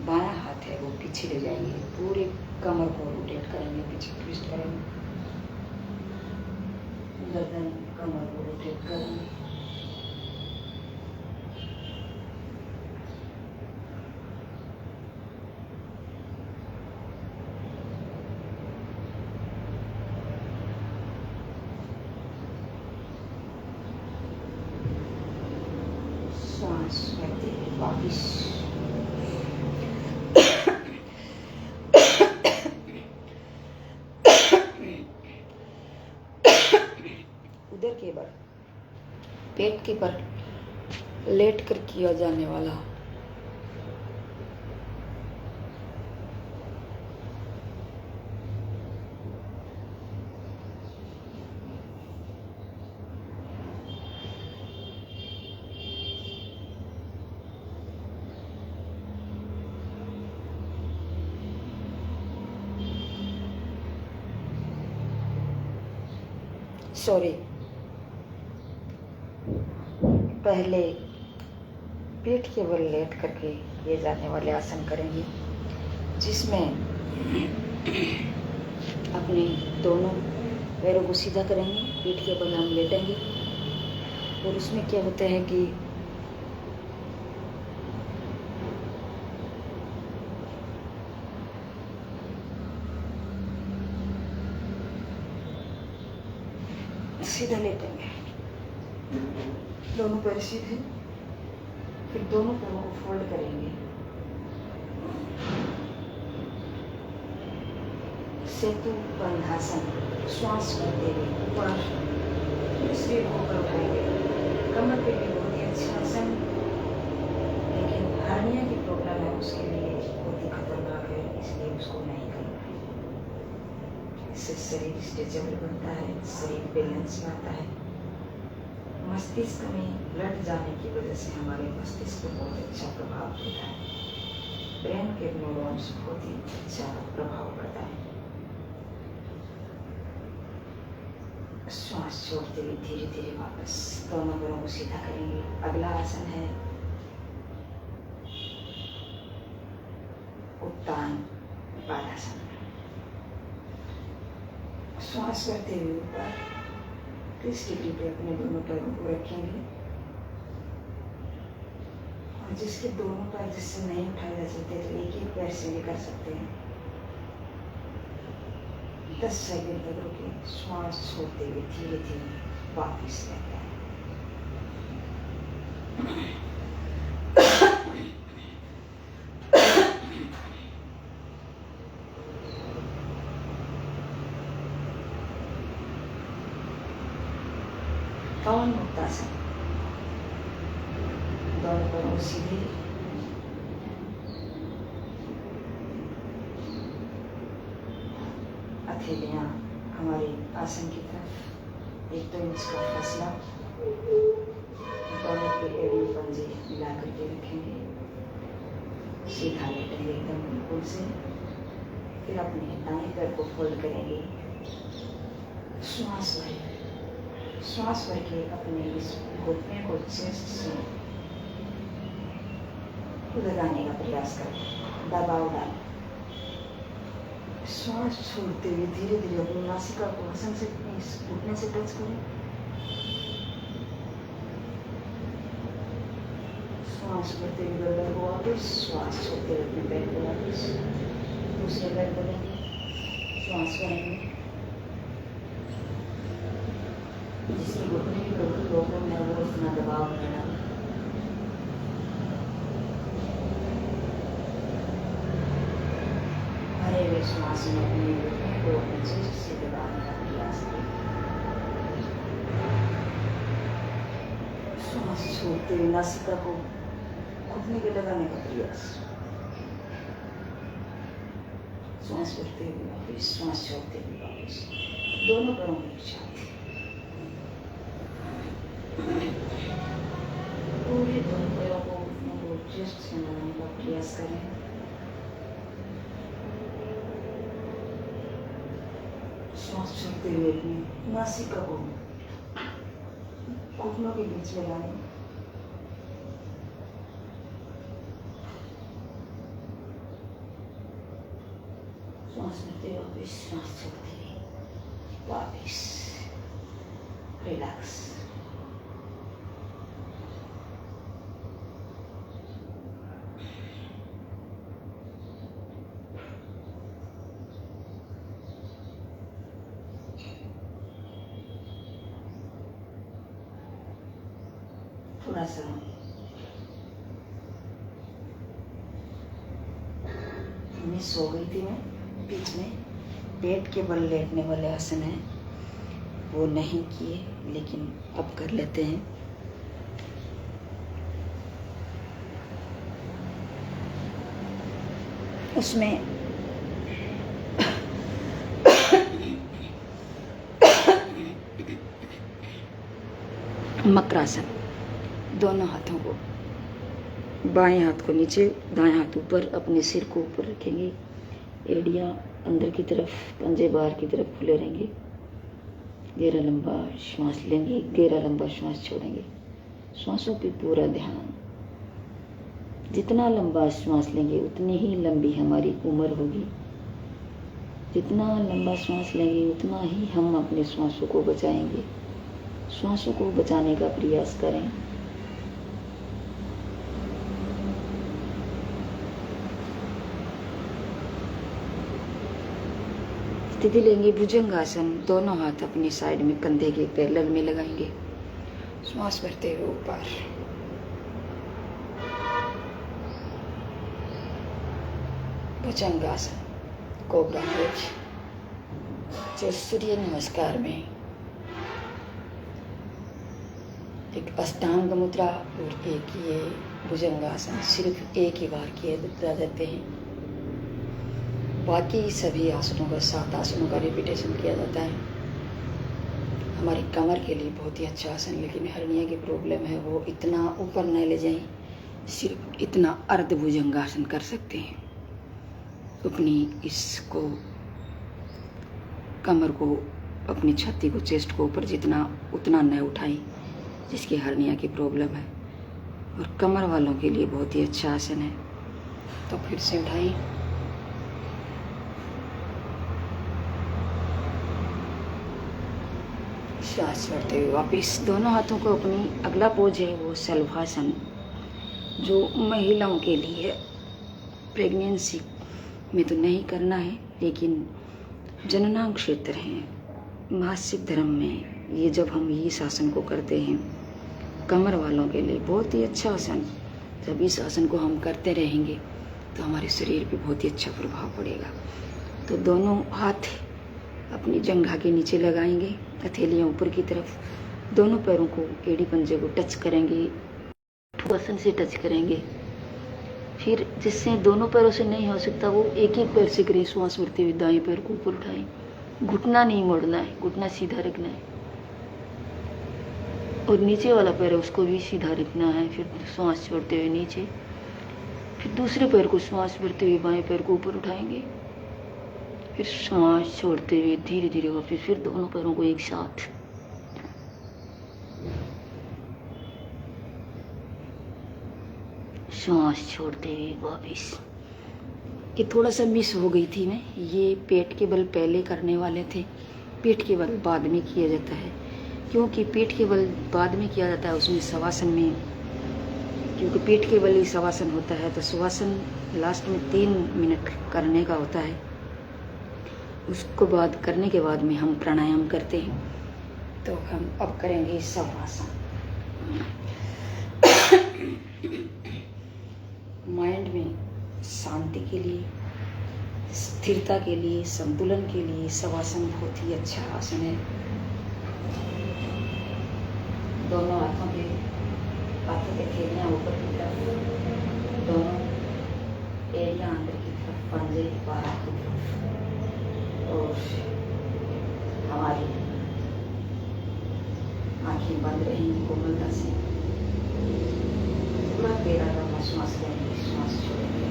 बायां हाथ है वो पीछे ले जाएंगे, पूरे कमर को रोटेट करेंगे, पीछे ट्विस्ट करेंगे, गर्दन कमर को रोटेट करेंगे। सांस लेते हुए वापिस उधर के बल, पेट के बल लेट कर किया जाने वाला पहले पेट के बल लेट करके किए जाने वाले आसन करेंगे, जिसमें अपने दोनों पैरों को सीधा करेंगे, पीठ के बल हम लेटेंगे और उसमें क्या होता है कि सीधा लेटेंगे, दोनों पैर सीधे, फिर दोनों पैरों को फोल्ड करेंगे, सेतु बंधासन, श्वास करते हुए ऊपर शरीर को ऊपर उठाएंगे। कमर के लिए बहुत ही अच्छा आसन, लेकिन हार्निया की प्रॉब्लम है, उसके लिए बहुत ही खतरनाक है, इसलिए उसको नहीं करना है। इससे शरीर स्ट्रेचेबल बनता है, शरीर बैलेंस में आता है। मस्तिष्क में ब्लड जाने की वजह से हमारे मस्तिष्क पर बहुत अच्छा प्रभाव पड़ता है, ब्रेन के न्यूरॉन्स बहुत ही अच्छा प्रभाव पड़ता है। श्वास छोड़ते हुए धीरे धीरे वापस दोनों पैरों को सीधा करेंगे। अगला आसन है उत्तान बालासन। श्वास करते हुए ऊपर 30 डिग्री पे अपने दोनों पैरों को रखेंगे जिसके दोनों पैर जिससे नहीं उठाए जा सकते तो एक ही पैर से भी कर सकते हैं। 10 सेकंड तक रुके, श्वास छोड़ते हुए धीरे धीरे वापिस लेते हैं। पवन मुक्तासन, दोनों पैरों सीधे, हथेलियां हमारे आसन की तरफ, 1-2 इंच का फासला, दोनों के एड़ी पंजे मिला करके रखेंगे, सीधा लेटेंगे एकदम बिल्कुल से। फिर अपने दाएं पैर को फोल्ड करेंगे, श्वास भर के अपने इस घुटने को चेस्ट से लगाने का प्रयास करें, दबाव डालें। श्वास छोड़ते हुए धीरे धीरे अपनी नासिका को हसन से इस घुटने से टच करें। श्वास भरते हुए गर्दन को वापस, श्वास छोड़ते हुए अपने पैर को वापस, दूसरे पैर को लेंगे, श्वास भरेंगे। जिसकी घुटने की प्रॉब्लम है वो इतना दबाव में डालें। भरे हुए श्वास में अपने घुटने को अपने चेस्ट से दबाने का प्रयास करें। श्वास छोड़ते हुए नासिका को घुटने के लगाने का प्रयास। श्वास भरते हुए वापस, श्वास छोड़ते हुए वापस, दोनों पैरों में एक साथ पूरे दोनों पैरों को घुटनों को चेस्ट से लगाने का प्रयास करें। श्वास छोड़ते हुए अपनी नासिका को घुटनों के बीच में लाएं। श्वास लेते वापस, श्वास छोड़ते वापस, रिलैक्स। थोड़ा सा मिस हो गई थी मैं बीच में, पेट के बल लेटने वाले आसन हैं वो नहीं किए, लेकिन अब कर लेते हैं। उसमें मकरासन, दोनों हाथों को, बाएं हाथ को नीचे, दाएं हाथ ऊपर, अपने सिर को ऊपर रखेंगे, एड़ियाँ अंदर की तरफ, पंजे बाहर की तरफ खुले रहेंगे। गहरा लंबा श्वास लेंगे, गहरा लंबा श्वास छोड़ेंगे। श्वासों पे पूरा ध्यान। जितना लंबा श्वास लेंगे उतनी ही लंबी हमारी उम्र होगी। जितना लंबा श्वास लेंगे उतना ही हम अपने श्वासों को बचाएंगे। श्वासों को बचाने का प्रयास करें। स्थिति लेंगे भुजंगासन, दोनों हाथ अपनी साइड में कंधे के पैरेलल में लगाएंगे। श्वास भरते हुए ऊपर, भुजंगासन, कोबरा पोज। जो सूर्य नमस्कार में एक अष्टांग मुद्रा और एक ये भुजंगासन सिर्फ एक ही बार किए जाते हैं। बाकी सभी आसनों का 7 आसनों का रिपीटेशन किया जाता है। हमारी कमर के लिए बहुत ही अच्छा आसन, लेकिन हर्निया की प्रॉब्लम है वो इतना ऊपर न ले जाएं, सिर्फ इतना अर्ध भुजंगासन कर सकते हैं। अपनी इसको कमर को, अपनी छाती को, चेस्ट को ऊपर जितना उतना न उठाएं जिसकी हर्निया की प्रॉब्लम है। और कमर वालों के लिए बहुत ही अच्छा आसन है। तो फिर से उठाएं, श्वास छोड़ते हुए वापिस, दोनों हाथों को अपनी, अगला पोज है वो शलभासन, जो महिलाओं के लिए प्रेगनेंसी में तो नहीं करना है, लेकिन जननांग क्षेत्र है, मासिक धर्म में ये जब हम इस आसन को करते हैं, कमर वालों के लिए बहुत ही अच्छा आसन। जब इस आसन को हम करते रहेंगे तो हमारे शरीर पे बहुत ही अच्छा प्रभाव पड़ेगा। तो दोनों हाथ अपनी जंघा के नीचे लगाएंगे, हथेलियाँ ऊपर की तरफ, दोनों पैरों को एड़ी पंजे को टच करेंगे, आसन से टच करेंगे। फिर जिससे दोनों पैरों से नहीं हो सकता वो एक एक पैर से करें। श्वास भरते हुए दाएं पैर को ऊपर उठाएं, घुटना नहीं मोड़ना है, घुटना सीधा रखना है, और नीचे वाला पैर है उसको भी सीधा रखना है। फिर श्वास छोड़ते हुए नीचे, फिर दूसरे पैर को श्वास भरते हुए बाएं पैर को ऊपर उठाएंगे, फिर श्वास छोड़ते हुए धीरे धीरे वापस फिर दोनों पैरों को एक साथ। श्वास छोड़ते हुए वापस। कि थोड़ा सा मिस हो गई थी मैं, ये पेट के बल पहले करने वाले थे, पेट के बल बाद में किया जाता है। क्योंकि पेट के बल बाद में किया जाता है उसमें शवासन में, क्योंकि पेट के बल ही शवासन होता है, तो शवासन लास्ट में 3 मिनट करने का होता है। उसको बाद करने के बाद में हम प्राणायाम करते हैं। तो हम अब करेंगे शवासन। माइंड में शांति के लिए, स्थिरता के लिए, संतुलन के लिए शवासन बहुत ही अच्छा आसन है। दोनों हाथों के थेलियाँ ऊपर की तरफ, दोनों एड़ियाँ अंदर की तरफ, पंजे बाहर की तरफ, और हमारी आंखें बंद रहेंगी कोमलता से। पूरा पेरा का श्वास लेंगे, श्वास छोड़ेंगे,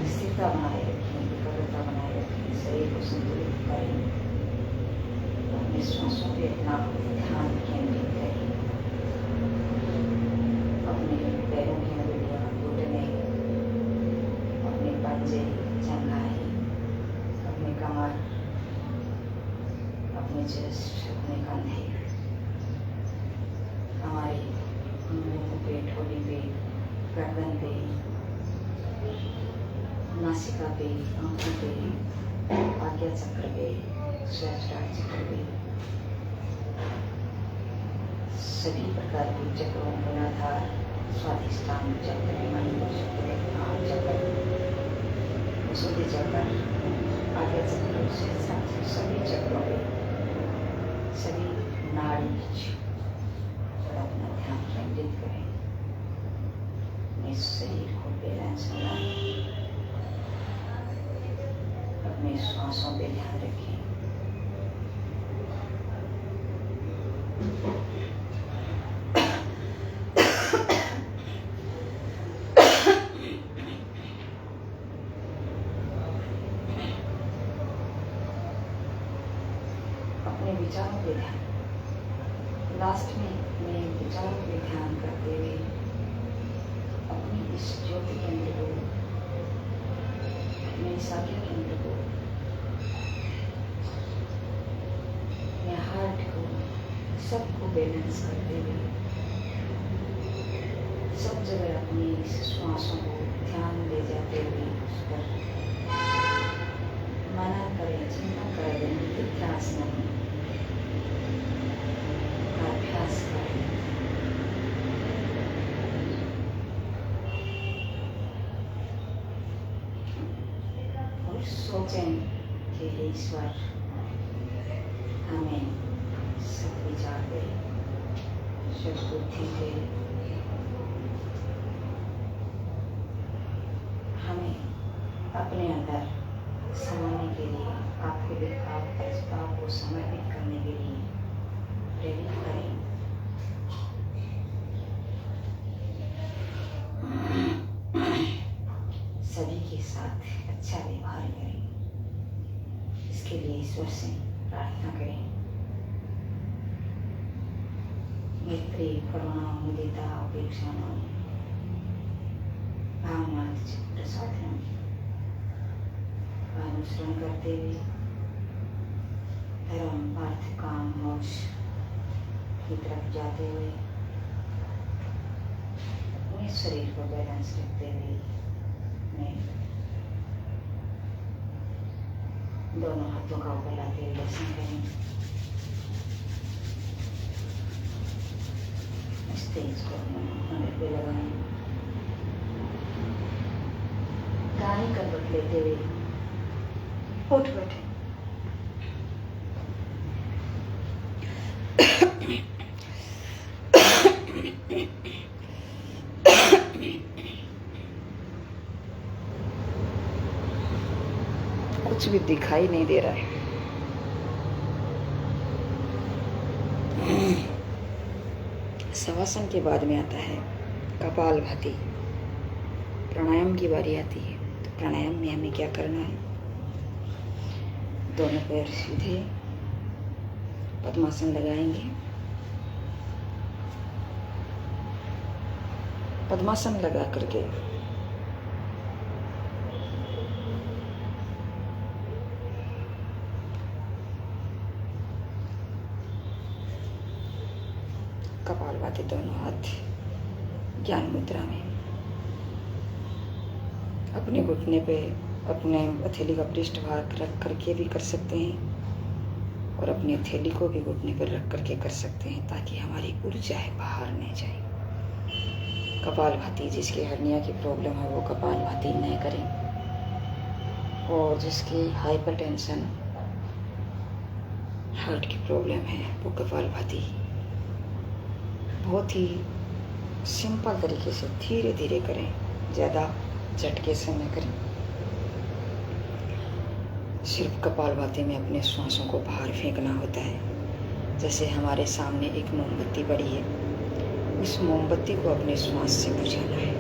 स्थिरता बनाए रखेंगे, एकाग्रता बनाए रखेंगे, शरीर को संतुलित करेंगे, अपने श्वासों पे अपना ध्यान केंद्रित करें। अपने पैरों की अंगुलियां, घुटने, अपने पंजे, जंघाएं, अपने कमर, अपने चेस्ट, अपने कंधे, हमारे मुंह पे, ठोड़ी पे, गर्दन पे, नासिका पे, आंखों पे, आज्ञा चक्र पे, सहस्त्रार चक्र पे, सभी प्रकार के चक्रों, मूलाधार, स्वाधिष्ठान चक्र, मणिपुर चक्र, नाभ चक्र, विशुद्धि चक्र, आज्ञा चक्र, सहस्त्रार चक्र, सभी चक्रों पे, सभी नाड़ी पर अपना ध्यान केंद्रित करें। इस शरीर को बैलेंस बनाएं, अपने श्वासों पे ध्यान रखें। अपने विचारों पे ध्यान, लास्ट में मैं विचारों पे ध्यान करते हुए अपनी इस ज्योति केंद्र को, मेरी साधना केंद्र को, मैं हार्ट को, सबको बैलेंस करते हुए सब जगह अपनी इस श्वासों को ध्यान दे जाते हुए उस पर मनन करें, चिंतन करें, इतिहास नहीं, अभ्यास करें। और सोचें कि ईश्वर हमें सब विचार दे, सब बुद्धि दे, हमें अपने अंदर समाने के लिए, आपके विकास प्रस्ताव को समर्पित करने के लिए प्रेरित करें। सभी के साथ अच्छा व्यवहार करें, इसके लिए ईश्वर से प्रार्थना करें। मैत्री, करुणा, मुदिता, उपेक्षा, भावना, प्रसाद का अनुसरण करते हुए धर्म, अर्थ, काम, मोक्ष की तरफ जाते हुए अपने शरीर को बैलेंस रखते हुए मैं दोनों हाथों का ऊपर लाते हुए दर्शन करें। इस तेज को अंदर पे लगाएं। दाहिनी करवट लेते हुए उठ बैठे। कुछ भी दिखाई नहीं दे रहा है। शवासन के बाद में आता है कपालभाति। प्राणायाम की बारी आती है। तो प्राणायाम में हमें क्या करना है? दोनों पैर सीधे पद्मासन लगाएंगे। पद्मासन लगा करके कपालभाति दोनों हाथ ज्ञान मुद्रा में अपने घुटने पे अपने हथेली का पृष्ठभाग रख करके भी कर सकते हैं और अपनी हथेली को भी घुटने पर रख करके कर सकते हैं, ताकि हमारी ऊर्जा है बाहर नहीं जाए। कपालभाति जिसकी हर्निया की प्रॉब्लम है वो कपालभाति नहीं करें, और जिसकी हाइपरटेंशन हार्ट की प्रॉब्लम है वो कपालभाति बहुत ही सिंपल तरीके से धीरे धीरे करें, ज़्यादा झटके से न करें। सिर्फ कपालभाति में अपने श्वासों को बाहर फेंकना होता है। जैसे हमारे सामने एक मोमबत्ती पड़ी है, उस मोमबत्ती को अपने श्वास से बुझाना है।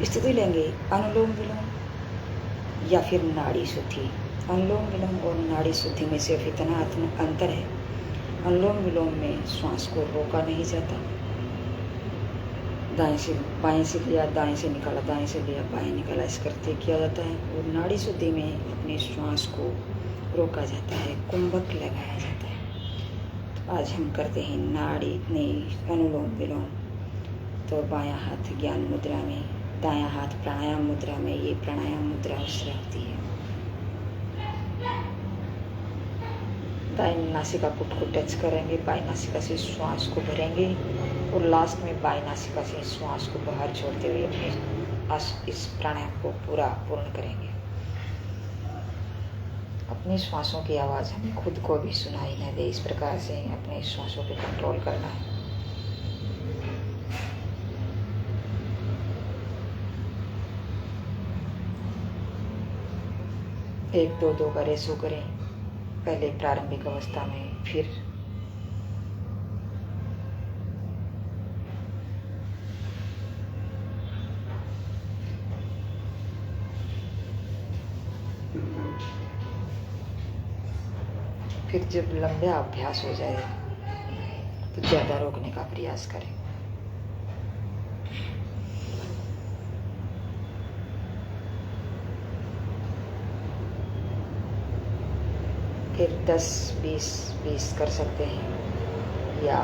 स्थिति लेंगे अनुलोम विलोम या फिर नाड़ी शुद्धि। अनुलोम विलोम और नाड़ी शुद्धि में सिर्फ इतना अंतर है, अनुलोम विलोम में श्वास को रोका नहीं जाता। दाएं से बाएं से लिया, दाएं से निकाला, दाएं से लिया, बाएं निकाला, इस करते किया जाता है। और नाड़ी शुद्धि में अपने श्वास को रोका जाता है, कुंभक लगाया जाता है। तो आज हम करते हैं नाड़ी नहीं अनुलोम विलोम। तो बायां हाथ ज्ञान मुद्रा में, दायां हाथ प्राणायाम मुद्रा में। ये प्राणायाम मुद्रा उससे होती है। दाएं नासिका पुट को टच करेंगे, बाएं नासिका से श्वास को भरेंगे और लास्ट में बाएं नासिका से श्वास को बाहर छोड़ते हुए अपने इस प्राणायाम को पूर्ण करेंगे। अपनी श्वासों की आवाज़ हमें खुद को भी सुनाई न दे, इस प्रकार से अपने श्वासों पे कंट्रोल करना है। एक दो दो का रेशो करें पहले प्रारंभिक अवस्था में, फिर जब लंबा अभ्यास हो जाए तो ज़्यादा रोकने का प्रयास करें। फिर 10-20 कर सकते हैं या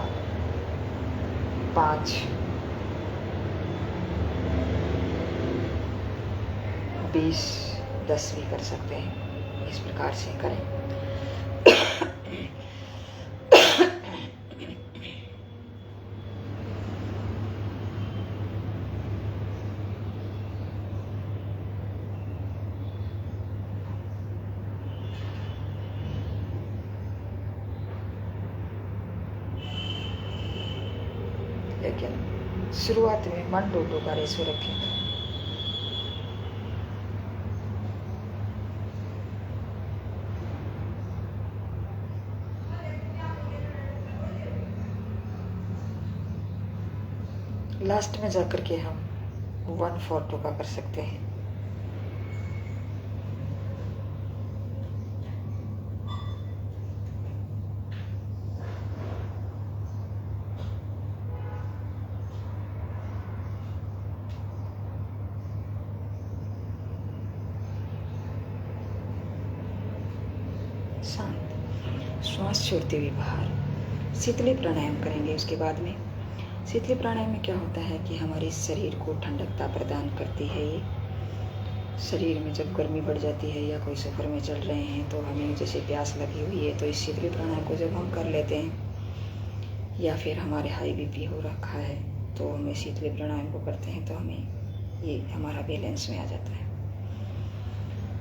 5-20-10 भी कर सकते हैं। इस प्रकार से करें। लेकिन शुरुआत में मन टोटो का रेशो रखें। लास्ट में जाकर के हम 1-4 का कर सकते हैं। शांत श्वास छोड़ते हुए बाहर शीतली प्राणायाम करेंगे। उसके बाद में शीतली प्राणायाम में क्या होता है कि हमारे शरीर को ठंडकता प्रदान करती है। ये शरीर में जब गर्मी बढ़ जाती है या कोई सफ़र में चल रहे हैं तो हमें जैसे प्यास लगी हुई है, तो इस शीतली प्राणायाम को जब हम कर लेते हैं, या फिर हमारे हाई बीपी हो रखा है तो हमें शीतली प्राणायाम को करते हैं तो हमें ये हमारा बैलेंस में आ जाता है।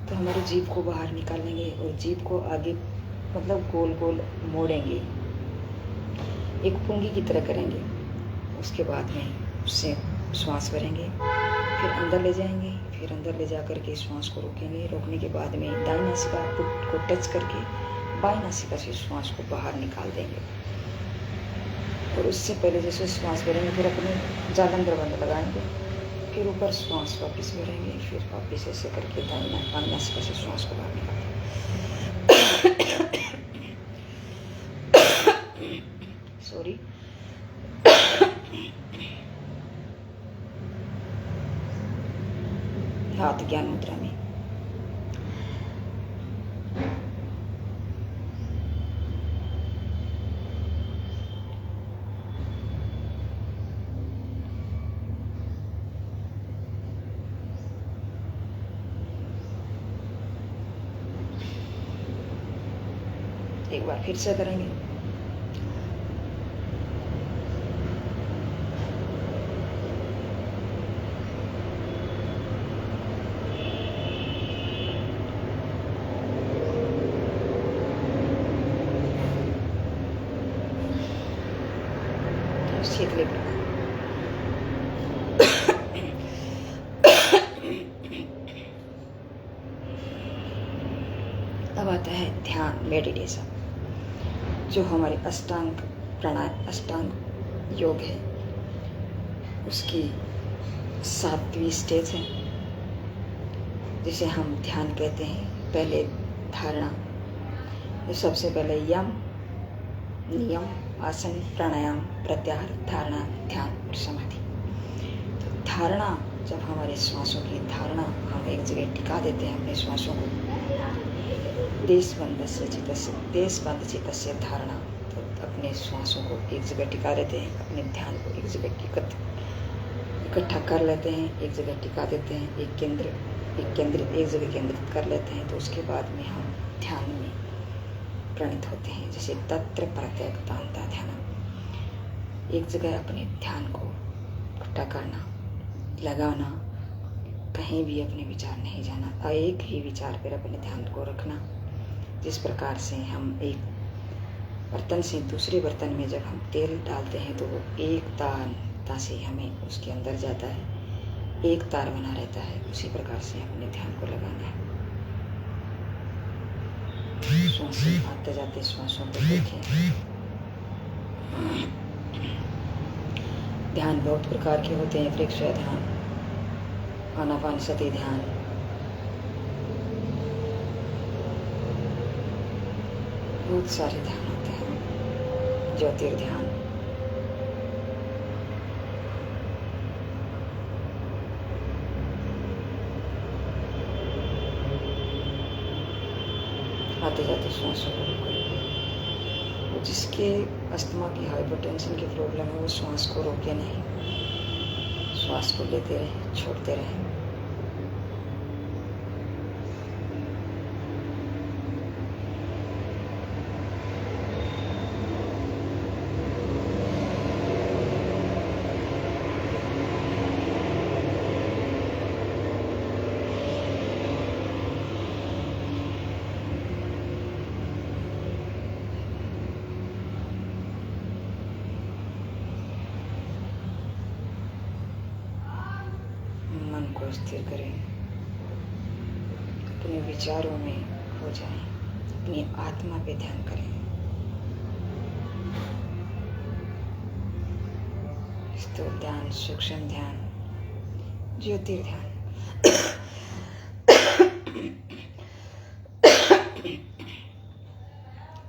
तो हमारी जीभ को बाहर निकालेंगे और जीभ को आगे मतलब गोल गोल मोड़ेंगे, एक पुंगी की तरह करेंगे। उसके बाद में उससे श्वास भरेंगे, फिर अंदर ले जाएंगे, फिर अंदर ले जा करके श्वास को रोकेंगे। रोकने के बाद में दाईं नासिका को टच करके बाईं नासिका से श्वास को बाहर निकाल देंगे। और उससे पहले जैसे श्वास भरेंगे फिर अपने जालंधर बंद लगाएंगे, फिर ऊपर श्वास वापस भरेंगे, फिर वापस ऐसे करके दाईं नासिका से श्वास को बाहर निकालेंगे। सॉरी। हाथ ज्ञान मुद्रा में एक बार फिर से करेंगे। शीतली अब आता है ध्यान, मेडिटेशन, जो हमारे अष्टांग प्राणायाम, अष्टांग योग है, उसकी 7वीं स्टेज है जिसे हम ध्यान कहते हैं। पहले धारणा, जो सबसे पहले यम, नियम, आसन, प्राणायाम, प्रत्याहार, धारणा, ध्यान और समाधि। तो धारणा, जब हमारे श्वासों की धारणा हम एक जगह टिका देते हैं अपने श्वासों को, देशबंध चित्तस्य धारणा, तो अपने श्वासों को एक जगह टिका देते हैं, अपने ध्यान को एक जगह इकट्ठा कर लेते हैं, एक जगह टिका देते हैं, एक जगह केंद्रित कर लेते हैं। तो उसके बाद में हम ध्यान में प्रणीत होते हैं, जैसे तत्र प्रत्यगांता ध्यान। एक जगह अपने ध्यान को इकट्ठा करना, लगाना, कहीं भी अपने विचार नहीं जाना, एक ही विचार पर अपने ध्यान को रखना। जिस प्रकार से हम एक बर्तन से दूसरे बर्तन में जब हम तेल डालते हैं तो वो एक तार से हमें उसके अंदर जाता है, एक तार बना रहता है, उसी प्रकार से अपने ध्यान को लगाना है। श्वास आते जाते श्वासों को देखें। ध्यान बहुत प्रकार के होते हैं, प्रेक्षय ध्यान, आनापानसति ध्यान, बहुत सारे ध्यान होते हैं, ज्योतिर्ध्यान। आते जाते श्वासों को रोकें। जिसके अस्थमा की, हाइपरटेंशन की प्रॉब्लम है वो श्वास को रोके नहीं, श्वास को लेते रहें, छोड़ते रहें। को स्थिर करें, अपने विचारों में खो जाएं, अपनी आत्मा पे ध्यान करें। स्थूल ध्यान, सूक्ष्म ध्यान, ज्योतिर्ध्यान।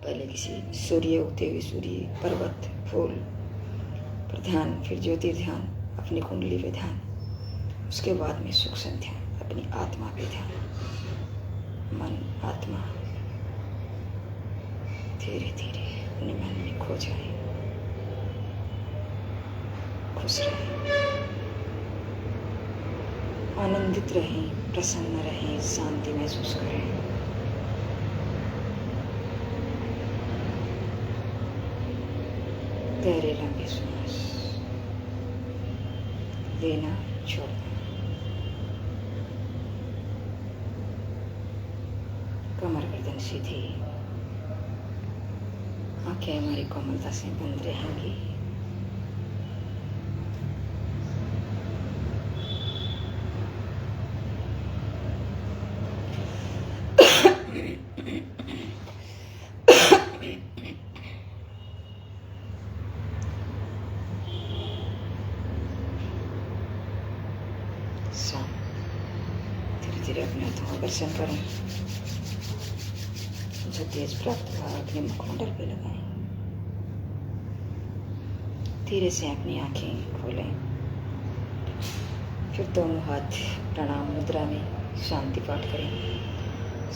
पहले किसी सूर्य, उगते हुए सूर्य, पर्वत, फूल पर ध्यान, फिर ज्योतिर्ध्यान, अपनी कुंडली पे ध्यान, उसके बाद में सूक्ष्म ध्यान, अपनी आत्मा पे ध्यान। मन, आत्मा धीरे धीरे अपने मन में खो जाए, खुश रहें, आनंदित रहें, प्रसन्न रहें, शांति महसूस करें। गहरे लंबे सांस लेना, छोड़ना। कमर गर्दन सीधी, आंखें हमारी कोमलता से बंद रहेंगी। धीरे धीरे अपने हाथों का दर्शन करें। जो तेज प्राप्त हुआ अपने मुखमंडल पे लगाएं। धीरे से अपनी आंखें खोलें, फिर दोनों हाथ प्रणाम मुद्रा में शांति पाठ करें।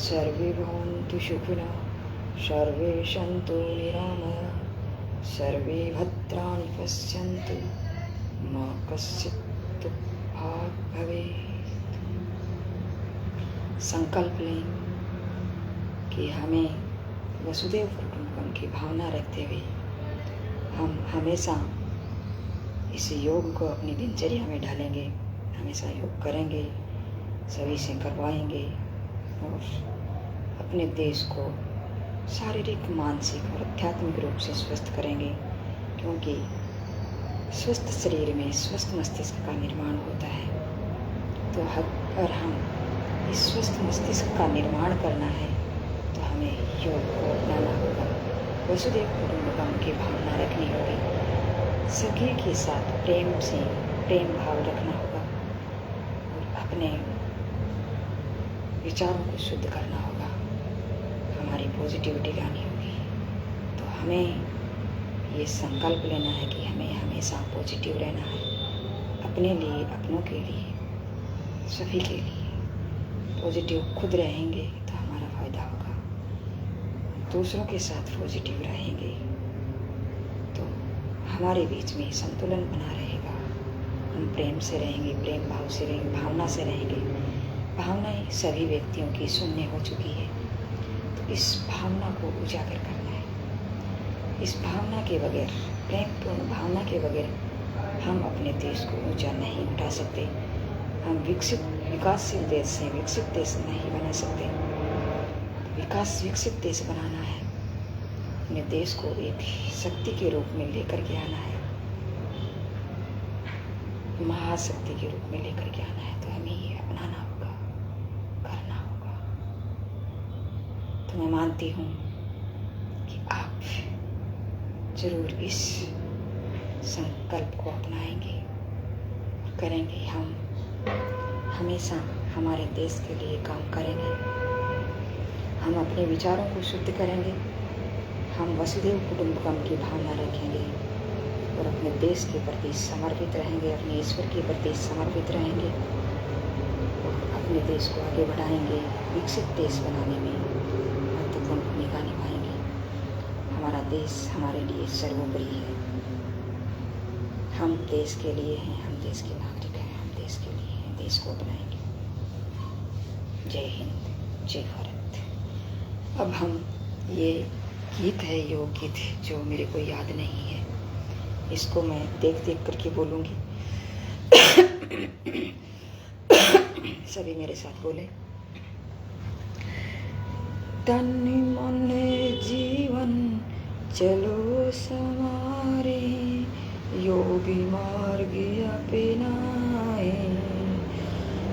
सर्वे भवन्तु सुखिनः, सर्वे सन्तु निरामयाः, सर्वे भद्राणि पश्यन्तु, मा कश्चित् दुःखभाग् भवेत्। संकल्प लें कि हमें वसुदेव कुटुंबकम की भावना रखते हुए हम हमेशा इस योग को अपनी दिनचर्या में डालेंगे, हमेशा योग करेंगे, सभी से करवाएंगे और अपने देश को शारीरिक, मानसिक और आध्यात्मिक रूप से स्वस्थ करेंगे। क्योंकि स्वस्थ शरीर में स्वस्थ मस्तिष्क का निर्माण होता है। तो अगर हम इस स्वस्थ मस्तिष्क का निर्माण करना है तो हमें योग को अपनाना होगा, वसुदेव कुटुंबकम की भावना रखनी होगी, सभी के साथ प्रेम से प्रेम भाव रखना होगा और अपने विचारों को शुद्ध करना होगा, हमारी पॉजिटिविटी लानी होगी। तो हमें ये संकल्प लेना है कि हमें हमेशा पॉजिटिव रहना है, अपने लिए, अपनों के लिए, सभी के लिए। पॉजिटिव खुद रहेंगे तो हमारा फायदा होगा, दूसरों के साथ पॉजिटिव रहेंगे तो हमारे बीच में संतुलन बना रहेगा। हम प्रेम से रहेंगे, प्रेम भाव से रहेंगे, भावना से रहेंगे। भावनाएं सभी व्यक्तियों की शून्य हो चुकी है, तो इस भावना को उजागर करना है। इस भावना के बगैर, प्रेमपूर्ण भावना के बगैर हम अपने देश को ऊंचा नहीं उठा सकते। हम विकासशील देश से विकसित देश नहीं बना सकते। विकसित देश बनाना है, अपने देश को एक शक्ति के रूप में लेकर के आना है, महाशक्ति के रूप में लेकर के आना है। तो हमें ये अपनाना होगा, करना होगा। तो मैं मानती हूँ कि आप जरूर इस संकल्प को अपनाएंगे और करेंगे। हम हमेशा हमारे देश के लिए काम करेंगे, हम अपने विचारों को शुद्ध करेंगे, हम वसुदेव कुटुंबकम की भावना रखेंगे और अपने देश के प्रति समर्पित रहेंगे, अपने ईश्वर के प्रति समर्पित रहेंगे और अपने देश को आगे बढ़ाएंगे, विकसित देश बनाने में महत्वपूर्ण भूमिका निभाएंगे। हमारा देश हमारे लिए सर्वोपरि है। हम देश के लिए हैं, हम देश के नागरिक हैं, हम देश के लिए हैं, देश को अपनाएंगे। जय हिंद, जय भारत। अब हम ये गीत है, योग गीत, जो मेरे को याद नहीं है, इसको मैं देख देख करके बोलूँगी। सभी मेरे साथ बोले। तन मन जीवन चलो समारे, योगी मार्ग अपनाए,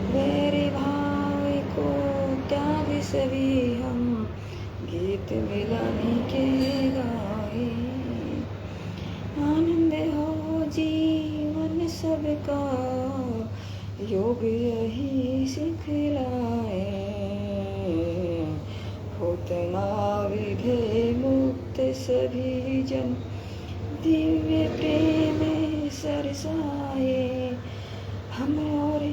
वैरी भाव को त्याग सभी हम गीत मिलाने के गाए। आनंद हो जीवन सबका योग यही सिखलाए। होतना विधे मुक्त सभी जन दिव्य प्रेम सरसाए। हम और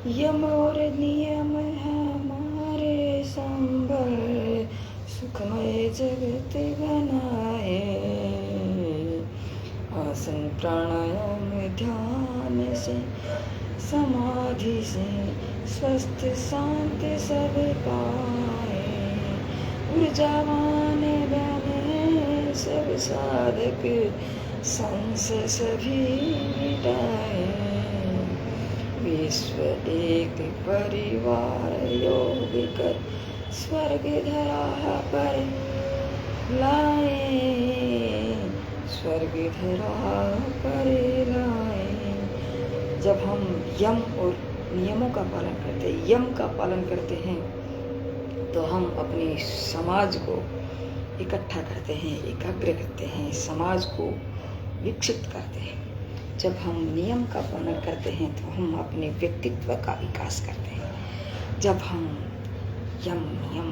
यम और नियम हमारे संबल सुखमय जगत बनाए। आसन प्राणायाम ध्यान से समाधि से स्वस्थ शांत सब पाए। ऊर्जावान बने सब साधक संशय सभी मिटाए। विश्व एक परिवार योग कर स्वर्ग धरा पर लाए। स्वर्ग धरा पर लाए। जब हम यम और नियमों का पालन करते हैं, यम का पालन करते हैं, तो हम अपने समाज को इकट्ठा करते हैं, एकाग्र करते हैं, समाज को विकसित करते हैं। जब हम नियम का पालन करते हैं तो हम अपने व्यक्तित्व का विकास करते हैं। जब हम यम नियम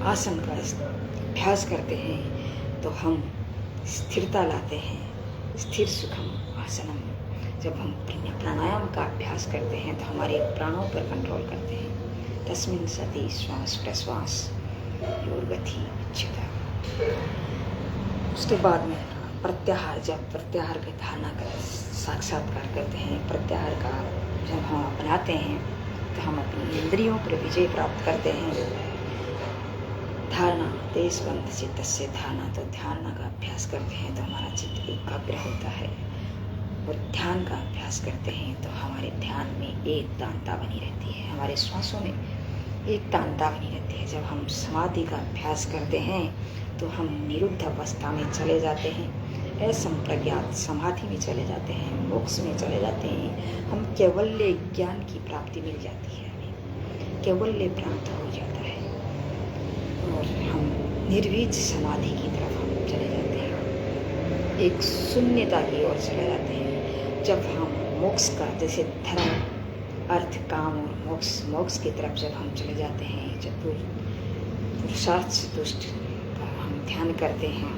आसन का अभ्यास करते हैं तो हम स्थिरता लाते हैं। स्थिर सुखम आसनम। जब हम प्राणायाम का अभ्यास करते हैं तो हमारे प्राणों पर कंट्रोल करते हैं। तस्मिन् सति श्वास प्रश्वास योर्गति उच्चता। उसके बाद में प्रत्याहार, जब प्रत्याहार की धारणा का साक्षात्कार करते हैं, प्रत्याहार का जब हम अपनाते हैं तो हम अपनी इंद्रियों पर विजय प्राप्त करते हैं। धारणा देशबंध चित्त से धारणा, तो धारणा का अभ्यास करते हैं तो हमारा चित्त एकाग्र होता है। और ध्यान का अभ्यास करते हैं तो हमारे ध्यान में एकतानता बनी रहती है, हमारे श्वासों में एकतानता बनी रहती है। जब हम समाधि का अभ्यास करते हैं तो हम निरुद्ध अवस्था में चले जाते हैं, असंप्रज्ञात समाधि में चले जाते हैं, मोक्ष में चले जाते हैं। हम कैवल्य ज्ञान की प्राप्ति मिल जाती है, हमें कैवल्य प्राप्त हो जाता है और हम निर्वीज समाधि की तरफ हम चले जाते हैं, एक शून्यता की ओर चले जाते हैं। जब हम मोक्ष का, जैसे धर्म अर्थ काम और मोक्ष की तरफ जब हम चले जाते हैं, जब पुरुषार्थ से दुष्ट हम ध्यान करते हैं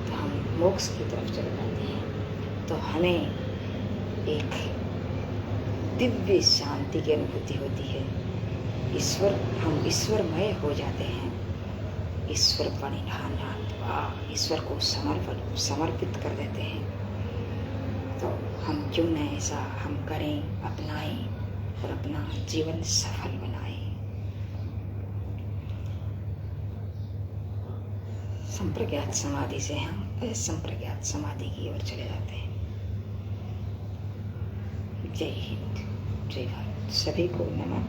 तो हम मोक्ष की तरफ चले जाते हैं। तो हमें एक दिव्य शांति की अनुभूति होती है। हम ईश्वरमय हो जाते हैं। ईश्वर परिणाम ईश्वर को समर्पित कर देते हैं। तो हम क्यों न ऐसा हम करें, अपनाएं और अपना जीवन सफल बनाएं। संप्रज्ञात समाधि से हम असंप्रज्ञात समाधि की ओर चले जाते हैं। जय हिंद, जय भारत। सभी को नमः।